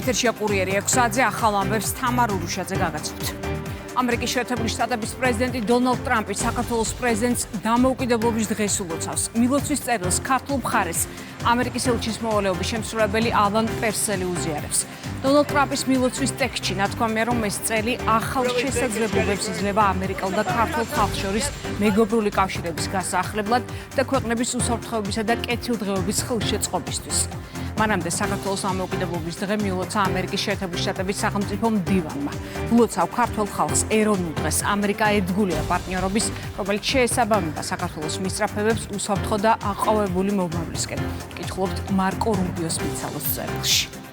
ეთერშია კურიერი 6 საათზე ახალ ამბებს თამარ ურუშაძე გაგაცნობთ. ამერიკის შეერთებული შტატების პრეზიდენტი დონალდ ტრამპი საქართველოს პრეზიდენტს დამოუკიდებლობის დღეს ულოცავს. მილოცვის წერილს ქართულ მხარეს ამერიკის ელჩის მოვალეობის შემსრულებელი ალან პერსელი უზიარებს. დონალდ ტრამპის მილოცვის ტექსტში ნათქვამია, რომ ეს წელი ახალ შესაძლებლობებს იძლევა ამერიკელ და ქართულ ხალხს შორის მეგობრული კავშირების გასაახლებლად და ქვეყნების უსაფრთხოებისა და კეთილდღეობის ხელშეწყობისთვის. მანამდე საქართველოს დამოუკიდებლობის დღე მიულოცა ამერიკის შეერთებული შტატების სახელმწიფო მდივანმა. ულოცავ ქართულ ხალხს ეროვნულ დღეს. ამერიკა ერთგულია პარტნიორობის, რომელიც შეესაბამება საქართველოს მისწრაფებებს უსაფრთხო და აყვავებული მომავლისკენ. ვკითხულობთ მარკო რუბიოს მიცალოს წერილში.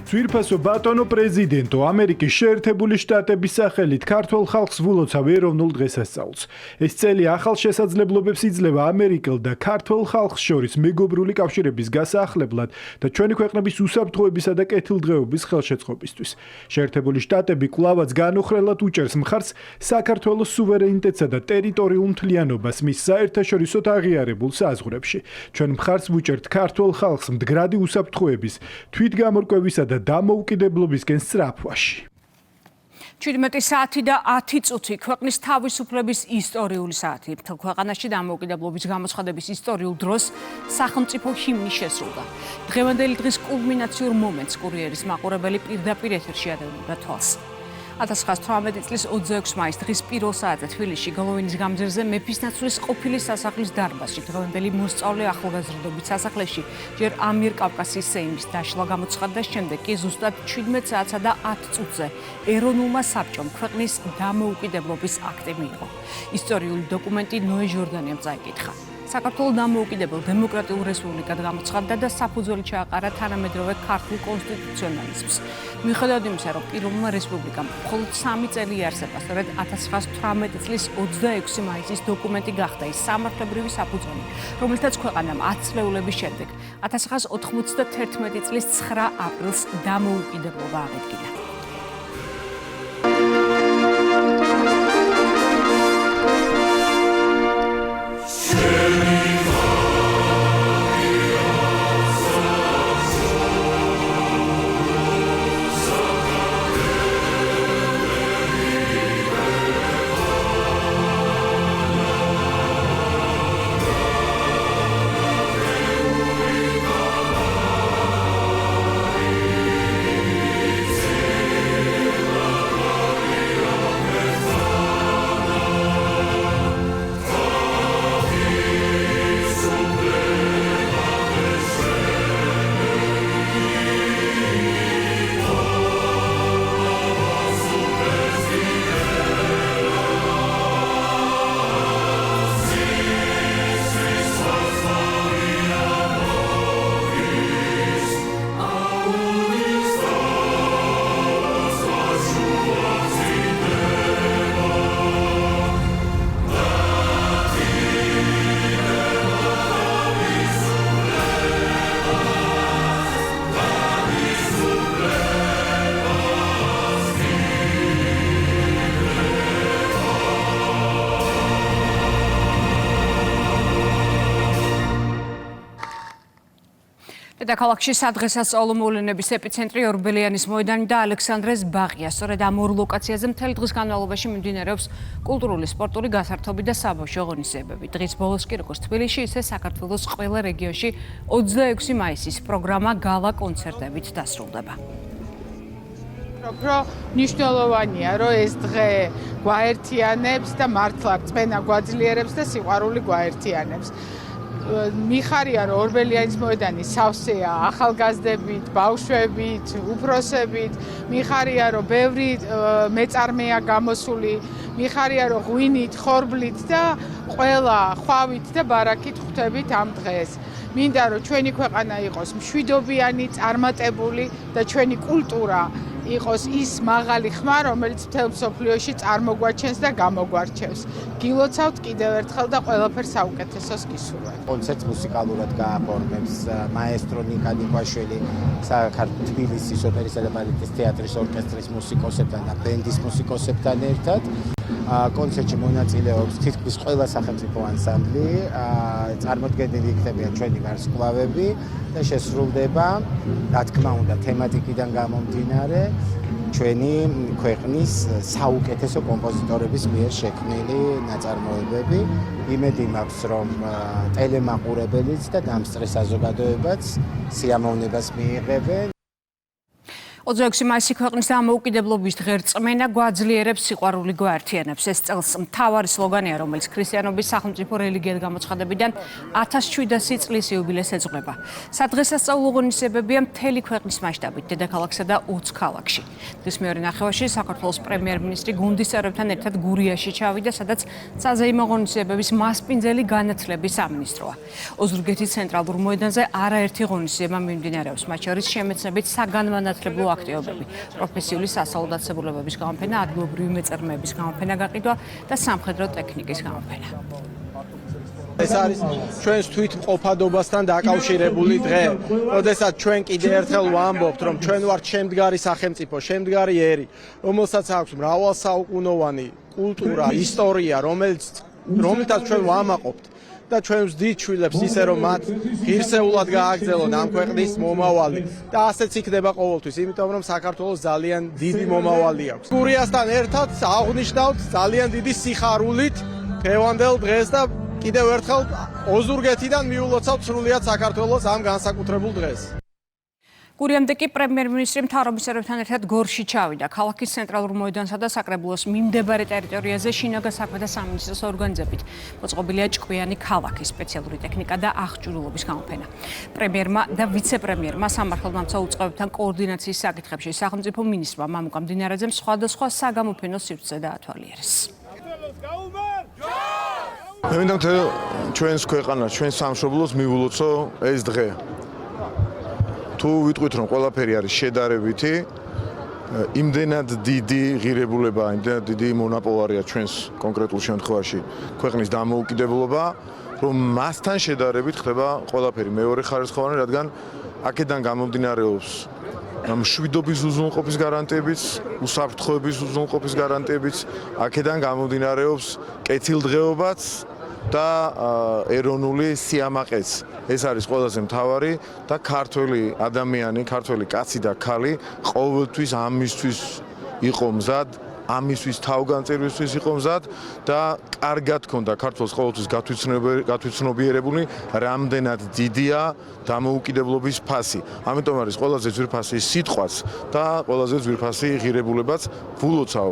ძვირფასო ბატონო პრეზიდენტო, ამერიკის შეერთებული შტატების სახელით ქართულ ხალხს ვულოცავ ეროვნულ დღესასწაულს. ეს წელი ახალ შესაძლებლობებს იძლევა ამერიკელ და ქართულ ხალხს შორის მეგობრული კავშირების გასაახლებლად და ჩვენი ქვეყნების უსაფრთხოებისა და კეთილდღეობის ხელშეწყობისთვის. შეერთებული შტატები კვლავაც განუხრელად უჭერს მხარს საქართველოს სუვერენიტეტსა და ტერიტორიულ მთლიანობას მის საერთაშორისო აღიარებულ საზღვრებში. ჩვენ მხარს ვუჭერთ ქართულ ხალხს მდგრადი უსაფრთხოების, თვითგამორკვევისა და დამოუკიდებლობისკენ სწრაფვაში. 17 საათი და 10 წუთი ქვეყნის თავისუფლების ისტორიული საათი. მთელ ქვეყანაში დამოუკიდებლობის გამოცხადების ისტორიულ დროს სახელმწიფო ჰიმნი შესრულდა. დღევანდელი დღის კულმინაციურ მომენტს კურიერის მაყურებელი პირდაპირ ეთერში ადევნებდა თვალს. 1918 წლის 26 მაის დღის პირველ საათზე თბილისში გალოვინის გამზირზე მეფისნაცვლის ყოფილი სასახლის დარბაზში დღევანდელი მოსწავლე ახალგაზრდობის სასახლეში ჯერ ამიერკავკასიის სეიმის დაშლა გამოცხადდა, შემდეგ კი ზუსტად 17 საათსა და 10 წუთზე ეროვნულმა საბჭომ ქვეყნის დამოუკიდებლობის აქტი მიიღო. ისტორიული დოკუმენტი ნოე ჟორდანიამ წაიკითხა. საქართველოს დამოუკიდებელ დემოკრატიულ რესპუბლიკად გამოცხადდა და საფუძველი ჩააყარა თანამედროვე ქართულ კონსტიტუციონალიზმს. მიუხედავად იმისა, რომ პირველმა რესპუბლიკამ მხოლოდ 3 წელი იარსება, სწორედ 1918 წლის 26 მაისის დოკუმენტი გახდა ის სამართლებრივი საფუძველი, რომელთაც ქვეყანამ 10 წლეულების შემდეგ 1991 წლის 9 აპრილს დამოუკიდებლობა აღედგინა. ქალაქში სადღესასწაულო მოვლენების ეპიცენტრი ორბელიანის მოედანი და ალექსანდრეს ბაღია. სწორედ ამ ორ ლოკაციაზე მთელი დღის განმავლობაში მიმდინარეობს კულტურული, სპორტული გასართობი და საბავშვო ღონისძიებები. დღის ბოლოს კი როგორც თბილისში, ისე საქართველოს ყველა რეგიონში 26 მაისის პროგრამა გალა კონცერტებით დასრულდება. მნიშვნელოვანია, რომ ეს დღე გვაერთიანებს და მართლა წმენა გვაძლიერებს და სიყვარული გვაერთიანებს. მიხარია, რომ ორბელიანის მოედანი სავსეა ახალგაზრდებით, ბავშვებით, უფროსებით. მიხარია, რომ ბევრი მეწარმეა გამოსული. მიხარია, რომ ღვინით, ხორბლით და ყველა ხვავით და ბარაკით ხვდებით ამ დღეს. მინდა, რომ ჩვენი ქვეყანა იყოს მშვიდობიანი, წარმატებული და ჩვენი კულტურა იყოს ის მაღალი ხმა, რომელიც მთელ მსოფლიოში წარმოგვაჩენს და გამოგვარჩევს. გილოცავთ კიდევ ერთხელ და ყველაფერს საუკეთესოს გისურვებთ. კონცერტს მუსიკალურად გააფორმებს მაესტრო ნიკა ნიკვაშვილი, თბილისის ოპერისა და ბალეტის თეატრის ორკესტრის მუსიკოსებთან და ბენდის მუსიკოსებთან ერთად. კონცერტში მონაწილეობს თითქმის ყველა სახელმწიფო ანსამბლი, წარმოდგენილი იქნებიან ჩვენი ვარსკვლავები და შესრულდება, რა თქმა უნდა, თემატიკიდან გამომდინარე, ჩვენი ქვეყნის საუკეთესო კომპოზიტორების მიერ შექმნილი ნაწარმოებები. იმედი მაქვს, რომ ტელემაყურებელიც და დამსწრე საზოგადოებაც სიამოვნებას მიიღებენ. 26 მაისი ქვეყნის დამოუკიდებლობის დღე რწმენა გვაძლიერებს, სიყვარული გვაერთიანებს. ეს წელს მთავარი სლოგანია, რომელიც ქრისტიანობის სახელმწიფო რელიგიად გამოცხადებიდან 1700 წლის იუბილეს ეძღვნება. სადღესასწაულო ღონისძიებებია მთელი ქვეყნის მასშტაბით, დედაქალაქსა და 20 ქალაქში. დღის მეორე ნახევარში საქართველოს პრემიერ-მინისტრი გუნდის წევრებთან ერთად გურიაში ჩავიდა, სადაც საზეიმო ღონისძიებების მასპინძელი განათლების სამინისტროა. ოზურგეთის ცენტრალურ მოედანზე არაერთი ღონისძიება მიმდინარეობს, მათ შორის შემეცნებით საგანმანათლებლო აქტივობები, პროფესიული სასწავლო დაწესებულებების გამოფენა, ადგილობრივი მეწარმეების გამოფენა გაყიდვა და სამხედრო ტექნიკის გამოფენა. ეს არის ჩვენს თვითმყოფადობასთან დაკავშირებული დღე. როდესაც ჩვენ კიდევ ერთხელ ვამბობთ, რომ ჩვენ ვართ შემდგარი სახელმწიფო, შემდგარი ერი, რომელსაც აქვს მრავალსაუკუნოვანი კულტურა, ისტორია, რომელთაც ჩვენ ვამაყობთ. და ჩვენ ვზდით შვილებს ისე რომ მათ ღირსეულად გააგრძელონ ამ ქვეყნის მომავალი და ასეც იქნება ყოველთვის, იმიტომ რომ საქართველოს ძალიან დიდი მომავალი აქვს. გურიასთან ერთად აღვნიშნავთ ძალიან დიდი სიხარულით დღევანდელ დღეს და კიდევ ერთხელ ოზურგეთიდან მიულოცავთ სრულიად საქართველოს ამ განსაკუთრებულ დღეს. გურიამდე კი პრემიერ-მინისტრი მთავრობის წევრებთან ერთად გორში ჩავიდა. ქალაქის ცენტრალურ მოედანსა და საკრებულოს მიმდებარე ტერიტორიაზე შინაგან საქმეთა სამინისტროს ორგანიზებით მოწყობილია ჭკვიანი ქალაქის სპეციალური ტექნიკა და აღჭურვილობის გამოფენა. პრემიერმა და ვიცე-პრემიერმა სამართალდამცავ უწყებებთან კოორდინაციის საკითხებში სახელმწიფო მინისტრმა მამუკა მდინარაძემ სხვადასხვა საგამოფენო სივრცე დაათვალიერეს. მე მინდა ჩვენს ქვეყანას, ჩვენს სამშობლოს მიულოცო ეს დღე. თუ ვიტყვით რომ ყველაფერი არის შედარებითი, იმდენად დიდი ღირებულება, იმდენად დიდი მონაპოლარია ჩვენს კონკრეტულ შემთხვევაში ქვეყნის დამოუკიდებლობა, რომ მასთან შედარებით ხდება ყველაფერი მეორე ხარისხოვანი, რადგან აქედან გამომდინარეობს მშვიდობის უზრუნველყოფის გარანტიებიც, უსაფრთხოების უზრუნველყოფის გარანტიებიც, აქედან გამომდინარეობს კეთილდღეობაც და ეროვნული სიამაყეც. ეს არის ყველაზე მთავარი და ქართველი ადამიანი, ქართველი კაცი და ქალი ყოველთვის ამისთვის იყო მზად, ამისთვის თავგანწირვისთვის იყო მზად და კარგად ქონდა ქართველს ყოველთვის გათვითცნობიერებული რამდენად დიდია დამოუკიდებლობის ფასი. ამიტომ არის ყველაზე ძვირფასი სიტყვაც და ყველაზე ძვირფასი ღირებულებაც ვულოცავ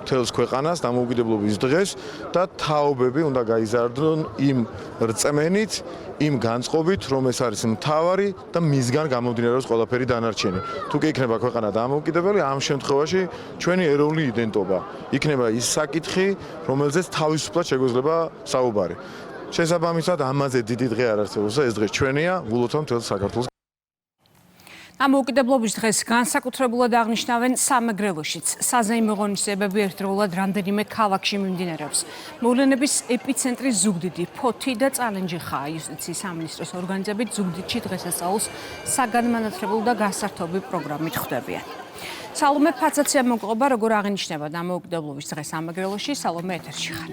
მთელს ქვეყანას დამოუკიდებლობის დღეს და თაობები უნდა გაიზარდონ იმ რწმენით, იმ განწყობით, რომ ეს არის მთავარი და მისგან გამომდინარეობს ყველაფერი დანარჩენი. თუ კი იქნება ქვეყანა დამოუკიდებელი, ამ შემთხვევაში ჩვენი ეროვნული იდენტობა იქნება ის საკითხი, რომელზეც თავისუფლად შეგვეძლება საუბარი. შესაბამისად, ამაზე დიდი დღე არ არსებობს და ეს დღე ჩვენია, ვულოცავ მთელს საქართველოს. დამოუკიდებლობის დღეს განსაკუთრებულად აღნიშნავენ სამეგრელოშიც. საზეიმო ღონისძიებები ერთდროულად რამდენიმე ქალაქში მიმდინარეობს. მოვლენების ეპიცენტრი ზუგდიდი, ფოთი და წალენჯიხაა. იუსტიციის სამინისტროს ორგანიზებით ზუგდიდში დღესასწაულს საგანმანათლებლო და გასართობი პროგრამით ხვდებიან. სალომე ფაცაცია მოგყობა, როგორ აღინიშნება დამოუკიდებლობის დღე სამეგრელოში. სალომე ეთერში ხარ.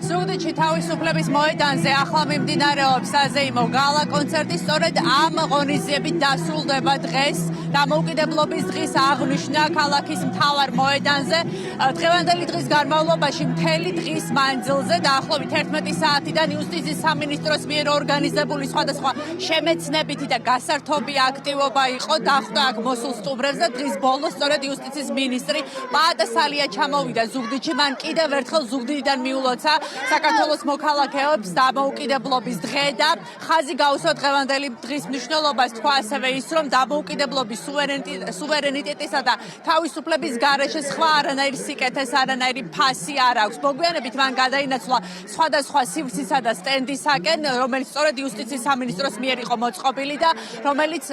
ზუგდიდში თავისუფლების მოედანზე ახლა მიმდინარეობს საზეიმო გალა კონცერტი. სწორედ ამ ღონისძიებით დასრულდება დღეს დამოუკიდებლობის დღის აღნიშვნა ქალაქის მთავარ მოედანზე. დღევანდელი დღის განმავლობაში მთელი დღის მანძილზე დაახლოებით 11 საათიდან იუსტიციის სამინისტროს მიერ ორგანიზებული სხვადასხვა შემეცნებითი და გასართობი აქტივობა იყო დახვდა აქ მოსულ სტუმრებს და დღის ბოლოს სწორედ იუსტიციის მინისტრი პაატა სალია ჩამოვიდა ზუგდიდში. მან კიდევ ერთხელ ზუგდიდიდან მიულოცა საქართველოს მოქალაქეებს დამოუკიდებლობის დღე და ხაზი გაუსვა დღევანდელი დღის მნიშვნელობას. თქვა ასევე ის, რომ დამოუკიდებლობის სუვერენიტეტისა და თავისუფლების გარეშე სხვა არანაირი სიკეთეს, არანაირი ფასი არ აქვს. მოგვიანებით მან გადაინაცვლა სხვადასხვა სივრცისა და სტენდისაკენ, რომელიც სწორედ იუსტიციის სამინისტროს მიერ იყო მოწყობილი და რომელიც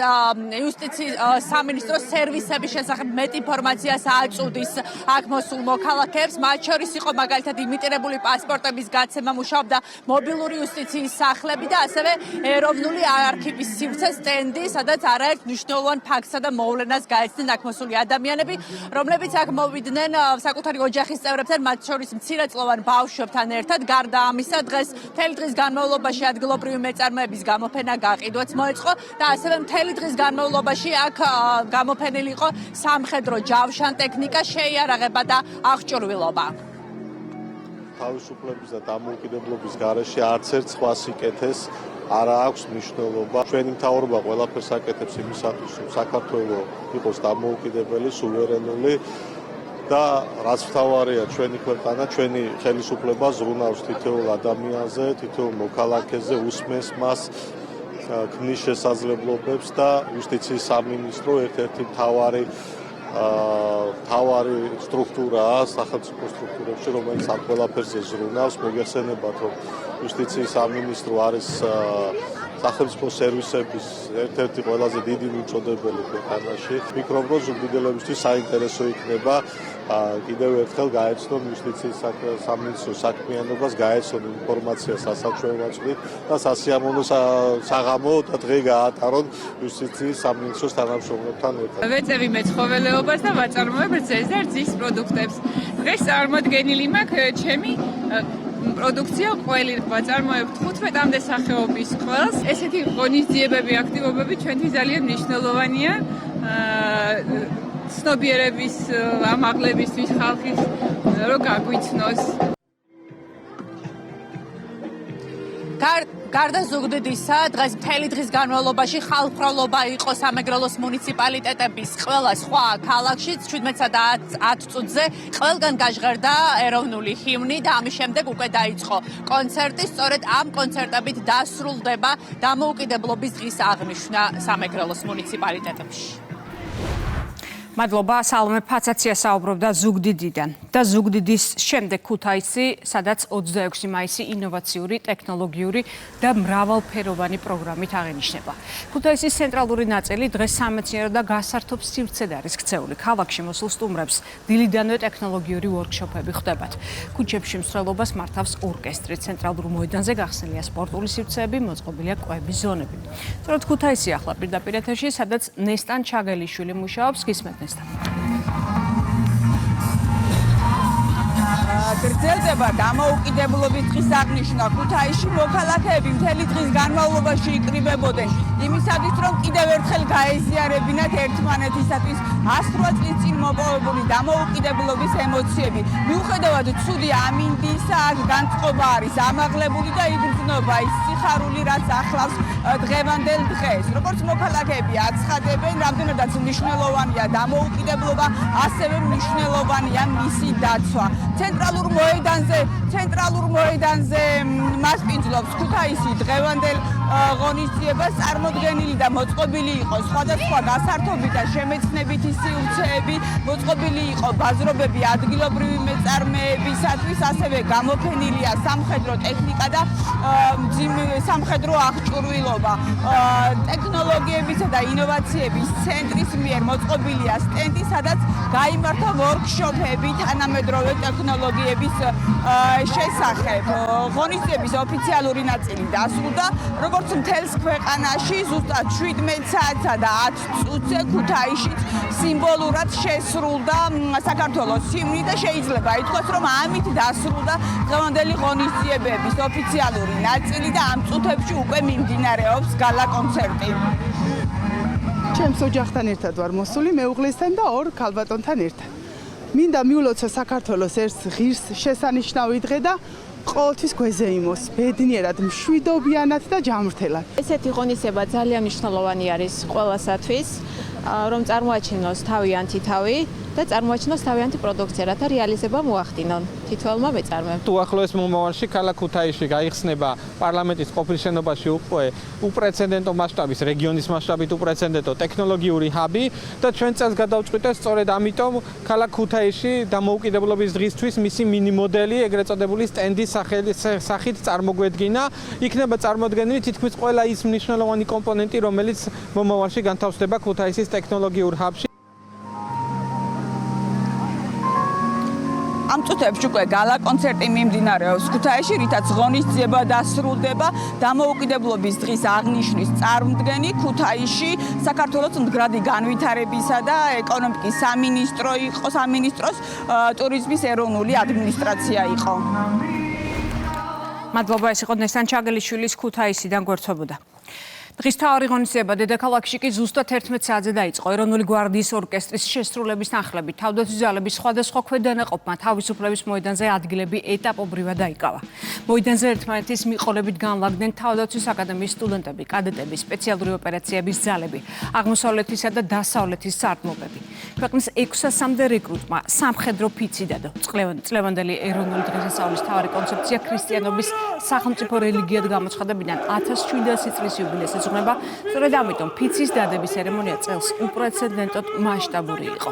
იუსტიციის სამინისტროს სერვისების შესახებ მეტ ინფორმაციას აწუდის აქ მოსულ მოქალაქეებს. მათ შორის იყო მაგალითად იმიტირებული პასპორტების გაცემა, მუშაობდა მობილური იუსტიციის სახლები და ასევე ეროვნული არქივის სივრცე სტენდი, სადაც არაერთ მნიშვნელოვან ფაქტს საშუალებასა და მოვლენას გაეცნენ აქ მოსული ადამიანები, რომლებიც აქ მოვიდნენ საკუთარი ოჯახის წევრებთან, მათ შორის მცირეწლოვან ბავშვებთან ერთად. გარდა ამისა, დღეს მთელი დღის განმავლობაში ადგილობრივი მეწარმეების გამოფენა გაყიდვაც მოეწყო და ასევე მთელი დღის განმავლობაში აქ გამოფენილი იყო სამხედრო ჯავშან ტექნიკა, შეიარაღება და აღჭურვილობა. თავისუფლების და დამოუკიდებლობის გარეშე არც ერთ სხვა სიკეთეს არ აქვს მნიშვნელობა. ჩვენი მთავრობა ყველაფერს აკეთებს იმისათვის, რომ საქართველო იყოს დამოუკიდებელი, სუვერენული და რაც მთავარია ჩვენი ქვეყანა, ჩვენი ხელისუფლება ზრუნავს თითოეულ ადამიანზე, თითოეულ მოქალაქეზე, უსმენს მას, ქმნის შესაძლებლობებს და იუსტიციის სამინისტრო ერთ-ერთი მთავარი სტრუქტურაა სახელმწიფო სტრუქტურებში, რომელიც ამ ყველაფერზე ზრუნავს. მოგეხსენებათ, რომ იუსტიციის სამინისტრო არის სახელმწიფო სერვისების ერთ-ერთი ყველაზე დიდი მიწოდებელი ქვეყანაში. ვფიქრობ, რომ ზუგდიდელებისთვის საინტერესო იქნება კიდევ ერთხელ გაეცნონ იუსტიციის სამინისტროს საქმიანობას, გაეცნონ ინფორმაციას სასაჩვენებლად და სასიამოვნო საღამო და დღე გაატარონ იუსტიციის სამინისტროს თანამშრომლებთან ერთად. ვეწევი მეცხოველეობას და ვაწარმოებ რძეს და რძის პროდუქტებს. დღეს წარმოდგენილი მაქვს ჩემი პროდუქცია ყველი ვაწარმოებ 15-მდე სახეობის ყველს. ესეთი ღონისძიებები, აქტივობები ჩვენთვის ძალიან მნიშვნელოვანია. ცნობიერების ამაღლებისთვის ხალხის რომ გაგვიცნოს. გარდა ზუგდიდისა, დღეს მთელი დღის განმავლობაში ხალხმრავლობა იყო სამეგრელოს მუნიციპალიტეტების ყველა სხვა ქალაქშიც 17-სა და 10 წუთზე ყველგან გაჟღერდა ეროვნული ჰიმნი და ამის შემდეგ უკვე დაიწყო კონცერტი. სწორედ ამ კონცერტებით დასრულდება დამოუკიდებლობის დღის აღნიშვნა სამეგრელოს მუნიციპალიტეტებში. მადლობა, სალომე ფაცაცია საუბრობდა ზუგდიდიდან და ზუგდიდის შემდეგ ქუთაისი, სადაც 26 მაისი ინოვაციური, ტექნოლოგიური და მრავალფეროვანი პროგრამით აღინიშნება. ქუთაისის ცენტრალური ნაწილი დღეს სამეცნიერო და გასართობ სივრცედ არის ქცეული. ქალაქში მოსულ სტუმრებს დილიდანვე ტექნოლოგიური ვორქშოპები ხდებათ. ქუჩებში მსვლელობას მართავს ორკესტრი. ცენტრალურ მოედანზე გახსნილია სპორტული სივრცეები, მოწყობილია კვების ზონები. სწორედ ქუთაისი ახლა პირდაპირ ეთერში, სადაც ნესტან ჩაგელიშვილი მუშაობს, გისმენთ გრძელდება დამოუკიდებლობის დღის აღნიშვნა. ქუთაისში მოქალაქეები მთელი დღის განმავლობაში იკრიბებოდნენ იმისათვის, რომ კიდევ ერთხელ გაეზიარებინათ ერთმანეთისათვის 108 წლის წინ მოპოვებული დამოუკიდებლობის ემოციები. მიუხედავად ცუდი ამინდისა, აქ განწყობა არის ამაღლებული და იგრძნობა ის სიხარული, რაც ახლავს დღევანდელ დღეს. როგორც მოქალაქეები აცხადებენ, რამდენადაც მნიშვნელოვანია დამოუკიდებლობა, ასევე მნიშვნელოვანია მისი დაცვა. ცენტრალურ მოედანზე მასპინძლობს ქუთაისი დღევანდელ ღონისძიებას. წარმოდგენილი და მოწყობილი იყო სხვადასხვა გასართობი და შემეცნებითი სივრცეები, მოწყობილი იყო ბაზრობები ადგილობრივი მეწარმეებისათვის, ასევე გამოფენილია სამხედრო ტექნიკა და სამხედრო აღჭურვილობა. ტექნოლოგიებისა და ინოვაციების ცენტრის მიერ მოწყობილია სტენდი, სადაც გაიმართა ვორქშოპები თანამედროვე ტექნოლოგიების შესახებ. ღონისძიების ოფიციალური ნაწილი დასრულდა, როგორც მთელს ქვეყანაში, ზუსტად 17 საათსა და 10 წუთზე ქუთაისშიც სიმბოლურად შესრულდა საქართველოს ჰიმნი და შეიძლება ითქვას, რომ ამით დასრულდა დღევანდელი ღონისძიებების ოფიციალური ნაწილი და ამ წუთებში უკვე მიმდინარეობს გალა კონცერტი. ჩემს ოჯახთან ერთად ვარ მოსული, მეუღლესთან და ორ ქალბატონთან ერთად. მინდა მიულოცო საქართველოს ერთ ღირს შესანიშნავი დღე და ყოველთვის გვეზე იმოს, ბედნიერად, მშვიდობიანად და ჯანმრთელად. ესეთი ღონისება ძალიან მნიშვნელოვანი არის ყველასათვის, რომ წარმოაჩინოს თავიანთი თავი და წარმოაჩინოს თავიანთი პროდუქცია, რათა რეალიზება მოახდინონ თითოეულმა მეწარმემ. უახლოეს მომავალში ქალაქ ქუთაისში გაიხსნება პარლამენტის ყოფილ შენობაში უკვე უპრეცედენტო მასშტაბის, რეგიონის მასშტაბით უპრეცედენტო ტექნოლოგიური ჰაბი და ჩვენ წელს გადავწყვიტეთ სწორედ ამიტომ ქალაქ ქუთაისში დამოუკიდებლობის დღისთვის მისი მინი მოდელი, ეგრეთ წოდებული სტენდის სახით წარმოგვედგინა. იქნება წარმოდგენილი თითქმის ყველა ის მნიშვნელოვანი კომპონენტი, რომელიც მომავალში განთავსდება ქუთაისის ტექნოლოგიურ ჰაბში. ამ წუთებში უკვე გალა კონცერტი მიმდინარეობს ქუთაისში, რითაც ღონისძიება დასრულდება დამოუკიდებლობის დღის აღნიშვნის წარმოდგენი ქუთაისში საქართველოს მდგრადი განვითარებისა და ეკონომიკის სამინისტროს ტურიზმის ეროვნული ადმინისტრაცია იყო. მადლობა, ეს იყო ნესტან ჩაგელიშვილის ქუთაისიდან გვერდთვებოდა. დღის მთავარი ღონისძიება დედაქალაქში კი ზუსტად 11 საათზე დაიწყო. ეროვნული გვარდიის ორკესტრის შესრულების თანხლებით თავდაცვის ძალების სხვადასხვა ქვედანაყოფმა თავისუფლების მოედანზე ადგილები ეტაპობრივად დაიკავა. მოედანზე ერთმანეთის მიყოლებით განლაგდნენ თავდაცვის აკადემიის სტუდენტები, კადეტები, სპეციალური ოპერაციების ძალები, აღმოსავლეთისა და დასავლეთის სარდლობები. ქვეყნის 600-მდე რეკრუტმა სამხედრო ფიცი დადო. წლევანდელი ეროვნული დღესასწაულის მთავარი კონცეფცია ქრისტიანობის სახელმწიფო რელიგიად გამოცხადებიდან 1700 წლის იუბილეს ეძღვნება. სწორედ ამიტომ ფიცის დადების ცერემონია წელს უპრეცედენტოდ მასშტაბური იყო.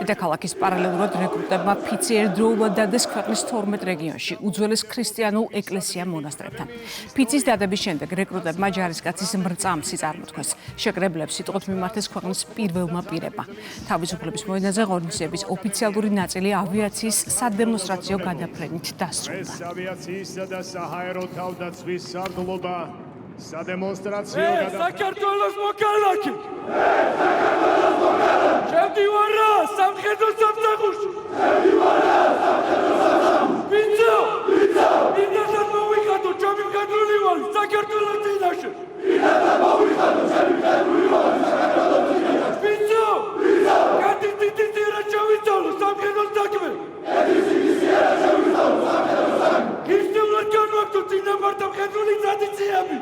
დედაქალაქის პარალელურად რეკრუტებმა ფიცი ერთდროულად დადეს ქვეყნის 12 რეგიონში უძველეს ქრისტიანულ ეკლესია-მონასტრებთან. ფიცის დადების შემდეგ რეკრუტებმა ჯარისკაცის მრწამსი წარმოთქვეს. შეკრებლებს სიტყვით მიმართეს ქვეყნის პირველმა პირებმა. თავისუფლების მოედანზე ღონისძიების ოფიციალური ნაწილი ავიაციის სადემონსტრაციო გადაფრენით დასრულდა. ავიაციისა და საჰაერო თავდაცვის სარდლობა სადემონსტრაციო საქართველოს მოქალაქე შემდივარა სამხედრო სამსახურში ვიცო ინტერნეტ მოვიხადო ჩემი მხედრული ვალი საქართველოს წინაშე ვიცო კატიტიტი რა ჩავიწოლო სამხედრო საქმე ისწავლეთ განვაგდო წინამართა მხედრული ტრადიციები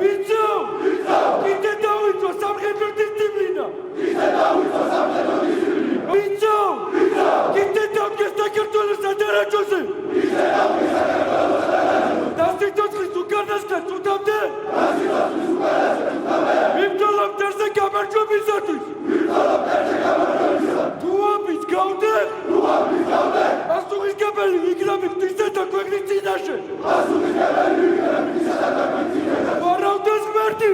ვიცო კიდე დავიწყო სამხედრო დისციპლინა ვიცო კიდე დავგეს საქართველოს სადარაჯოზე დასიტოცხლის უკანასკნელ წუთამდე ვიმთოლობ დარზე გამარჯვებისათვის თუ ამის გავდე პასუხისმგებელი ვიქნები ღვთისმეტყველო ქვეყნის წინაშე ვარავდეს ღმერთი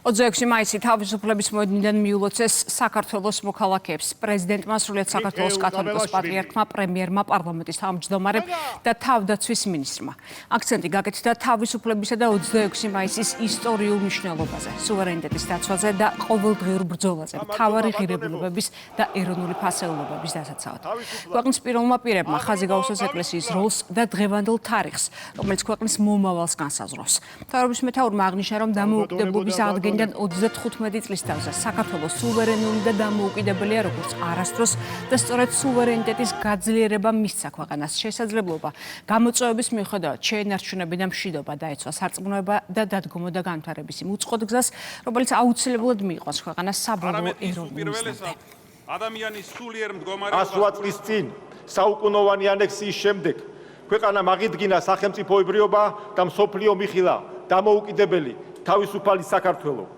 26 მაისი თავისუფლების მოედნიდან მიულოცეს საქართველოს მოქალაქეებს. პრეზიდენტმა, სრულიად საქართველოს კათოლიკოს პატრიარქმა, პრემიერმა, პარლამენტის თავმჯდომარემ და თავდაცვის მინისტრმა. აქცენტი გაკეთდა თავისუფლებისა და 26 მაისის ისტორიულ მნიშვნელობაზე, სუვერენიტეტის დაცვაზე და ყოველდღიურ ბრძოლაზე, მთავარი ღირებულებების და ეროვნული ფასეულობების დასაცავად. ქვეყნის პირველმა პირებმა ხაზი გაუსვეს ეკლესიის როლს და დღევანდელ თარიღს, რომელიც ქვეყნის მომავალს განსაზღვრავს. მთავრობის მეთაურმა აღნიშნა, რომ დამოუკიდებლობის აღდგენიდან 35 წლის თავზე საქართველოს სუვერენული და დამოუკიდებელია როგორც არასდროს და სწორედ სუვერენიტეტის გაძლიერება მისცა ქვეყანას შესაძლებლობა გამოწვევების მიუხედავად შეენარჩუნებინა და მშვიდობა დაეცვა სარწმუნოება და დადგომოდა განვითარების იმ უწყოდ გზას, რომელიც აუცილებლად მიიღოს ქვეყანას საბოლოო ეროვნულ მიზნამდე. ადამიანის სულიერ მდგომარეობას 108 წლის წინ საუკუნოვანი ანექსიის შემდეგ ქვეყანა აღიდგინა სახელმწიფოებრიობა და მსოფლიო მიხილა დამოუკიდებელი თავისუფალი საქართველო.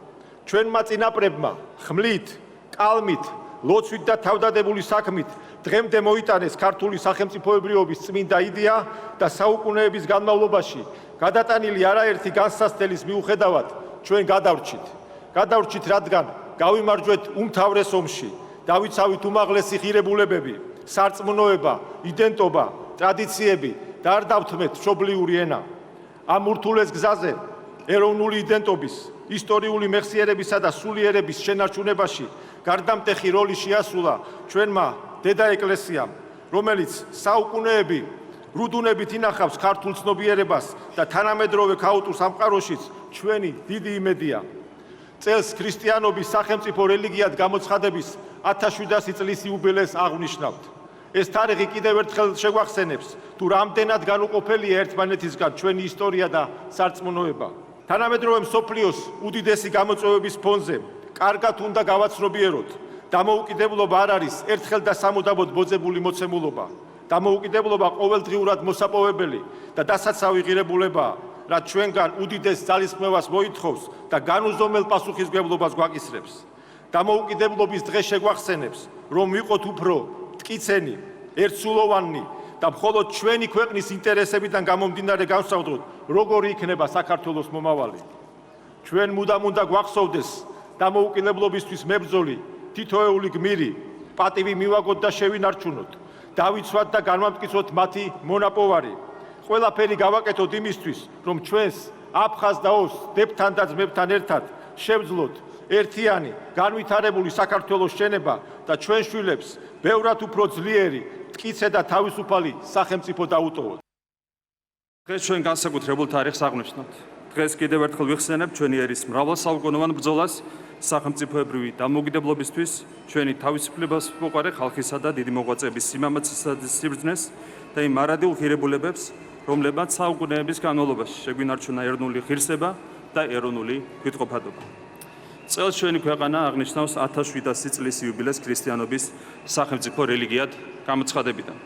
ჩვენმა წინაპრებმა ხმლით, კალმით, ლოცვით და თავდადებული საქმით დღემდე მოიტანეს ქართული სახელმწიფოებრიობის წმინდა იდეა და საუკუნეების განმავლობაში გადატანილი არაერთი განსასწრების მიუხედავად ჩვენ გადავრჩით, რადგან გავიმარჯვეთ უმთავრეს ომში, დავიცავით უმაღლესი ღირებულებები, სარწმუნოება, იდენტობა, ტრადიციები და არ დავთმეთ მშობლიური ენა. ამ ურთულეს გზაზე ეროვნული იდენტობის, ისტორიული მეხსიერებისა და სულიერების შენარჩუნებაში გარდამტეხი როლი შეასრულა ჩვენმა დედა ეკლესიამ, რომელიც საუკუნეები რუდუნებით ინახავს ქართულ ცნობიერებას და თანამედროვე ქაოტურ სამყაროშიც ჩვენი დიდი იმედია. წელს ქრისტიანობის სახელმწიფო რელიგიად გამოცხადების 1700 წლის იუბილეს აღვნიშნავთ. ეს თარიღი კიდევ ერთხელ შეგვახსენებს, თუ რამდენად განუყოფელია ერთმანეთისგან ჩვენი ისტორია და სარწმუნოება. თანამედროვე მსოფლიოს უდიდესი გამოწვევების ფონზე კარგად უნდა გავაცნობიეროთ, დამოუკიდებლობა არ არის ერთხელ და სამუდამოდ მოძებული მოცემულობა. დამოუკიდებლობა ყოველდღიურად მოსაპოვებელი და დასაცავი ღირებულებაა, რაც ჩვენგან უდიდეს ძალისხმევას მოითხოვს და განუზომელ პასუხისმგებლობას გვაკისრებს. დამოუკიდებლობის დღე შეგვახსენებს, რომ ვიყოთ უფრო მტკიცენი, ერთსულოვანი და მხოლოდ ჩვენი ქვეყნის ინტერესებიდან გამომდინარე განსხვავდოთ, როგორი იქნება საქართველოს მომავალი. ჩვენ მუდამ უნდა გვახსოვდეს დამოუკიდებლობისთვის მებრძოლი თითოეული გმირი, პატივი მივაგოთ და შევინარჩუნოთ, დავიცვათ და განვამტკიცოთ მათი მონაპოვარი. ყველაფერი გავაკეთოთ იმისთვის, რომ ჩვენს აფხაზ და ოს დებთან და ძმებთან ერთად შევძლოთ ერთიანი, განვითარებული საქართველოს შენება და ჩვენ შვილებს ბევრად უფრო ძლიერი, მტკიცე და თავისუფალი სახელმწიფო დაუტოვოთ. დღეს ჩვენ განსაკუთრებულ თარიღს აღნიშნავთ. დღეს კიდევ ერთხელ ვიხსენებთ ჩვენი ერის მრავალსაუკუნოვან ბრძოლას სახელმწიფოებრივი დამოუკიდებლობისთვის, ჩვენი თავისუფლებას მოყარე ხალხისა და დიდი მოღვაწეების სიმამაცისა და სიბრძნეს და იმ მარადიულ ღირებულებებს, რომლებმაც საუკუნეების განმავლობაში შეგვინარჩუნა ეროვნული ღირსება და ეროვნული თვითყოფადობა. წელს ჩვენი ქვეყანა აღნიშნავს 1700 წლის იუბილეს ქრისტიანობის სახელმწიფო რელიგიად გამოცხადებიდან.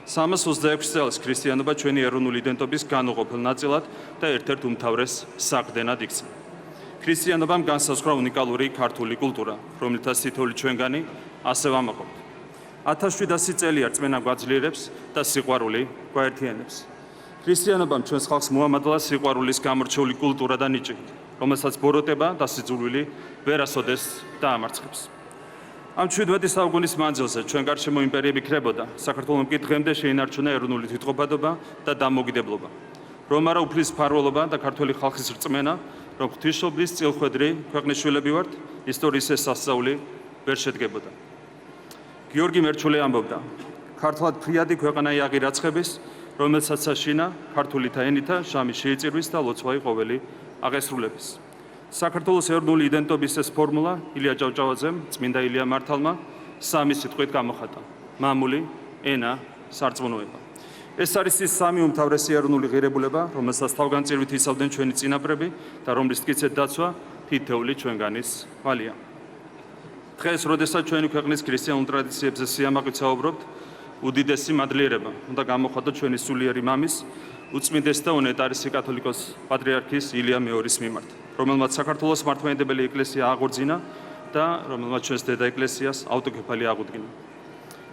326 წელს ქრისტიანობა ჩვენი ეროვნული იდენტობის განუყოფელ ნაწილად და ერთ-ერთ უმთავრეს საყრდენად იქცა. ქრისტიანობამ განსაზღვრა უნიკალური ქართული კულტურა, რომლითაც თითოეული ჩვენგანი ასე ვამაყობთ. 1700 წელი რწმენა გვაძლიერებს და სიყვარული გვაერთიანებს. ქრისტიანობამ ჩვენს ხალხს მოამადლა სიყვარულის გამორჩეული კულტურა და ნიჭი, რომელსაც ბოროტება და სიძულვილი ვერასოდეს დაამარცხებს. ამ 17 საუკუნის მანძილზე ჩვენ გარშემო იმპერიები ქრებოდა, საქართველომ კი დღემდე შეინარჩუნა ეროვნული თვითყოფადობა და დამოუკიდებლობა. რომ არა უფლის მფარველობა და ქართველი ხალხის რწმენა, რომ ღვთისმშობლის წილხვედრი ქვეყნის შვილები ვართ, ისტორიის ეს სასწაული ვერ შედგებოდა. გიორგი მერჩულე ამბობდა: ქართლად ფრიადი ქვეყანა იაღი რაცხების, რომელსაც საშინა ქართულითა ენითა შამი შეიწირვის და ლოცვაი ყოველი აღესრულების. საქართველოს ეროვნული იდენტობის ეს ფორმულა ილია ჭავჭავაძემ, წმინდა ილია მართალმა სამი სიტყვით გამოხატა: მამული, ენა, სარწმუნოება. ეს არის ის სამი უმთავრესი ეროვნული ღირებულება, რომელსაც თავგანწირვით იცავდნენ ჩვენი წინაპრები და რომლის მტკიცედ დაცვა თითოეული ჩვენგანის ვალია. დღეს, როდესაც ჩვენი ქვეყნის ქრისტიანულ ტრადიციებზე სიამაყით საუბრობთ, უდიდესი მადლიერება უნდა გამოხატოთ ჩვენი სულიერი მამის, უწმინდესი და უნეტარესი კათოლიკოს პატრიარქის ილია მეორის მიმართ, რომელმაც საქართველოს მართლმადიდებელი ეკლესია აღორძინა და რომელმაც ჩვენს დედა ეკლესიას ავტოკეფალი აღუდგინა.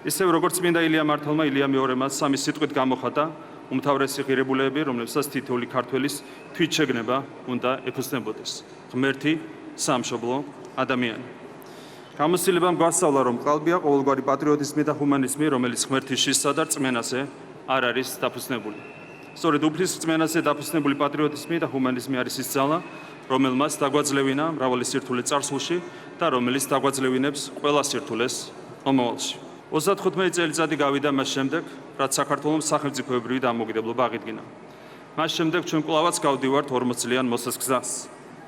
ისევ როგორც წმინდა ილია მართალმა ილია მეორემაც სამი სიტყვით გამოხატა უმთავრესი ღირებულებები, რომლებსაც თითოეული ქართველის თვითშეგნება უნდა ეფუძნებოდეს: ღმერთი, სამშობლო, ადამიანი. გამოცდილებამ გვასწავლა, რომ ყალბია ყოველგვარი პატრიოტიზმი და ჰუმანიზმი, რომელიც ღმერთის შიშსა და რწმენაზე არ არის დაფუძნებული. სწორედ უფლის რწმენაზე დაფუძნებული პატრიოტიზმი და ჰუმანიზმი არის ის ძალა, რომელმაც დაგვაძლევინა მრავალი სირთულე წარსულში და რომელიც დაგვაძლევინებს ყველა სირთულეს მომავალში. 35 წელიწადი გავიდა მას შემდეგ, რაც საქართველოს სახელმწიფოებრივი დამოუკიდებლობა აღიდგინა. მას შემდეგ ჩვენ კვლავაც გავდივართ 40 წლიან მოსას გზას.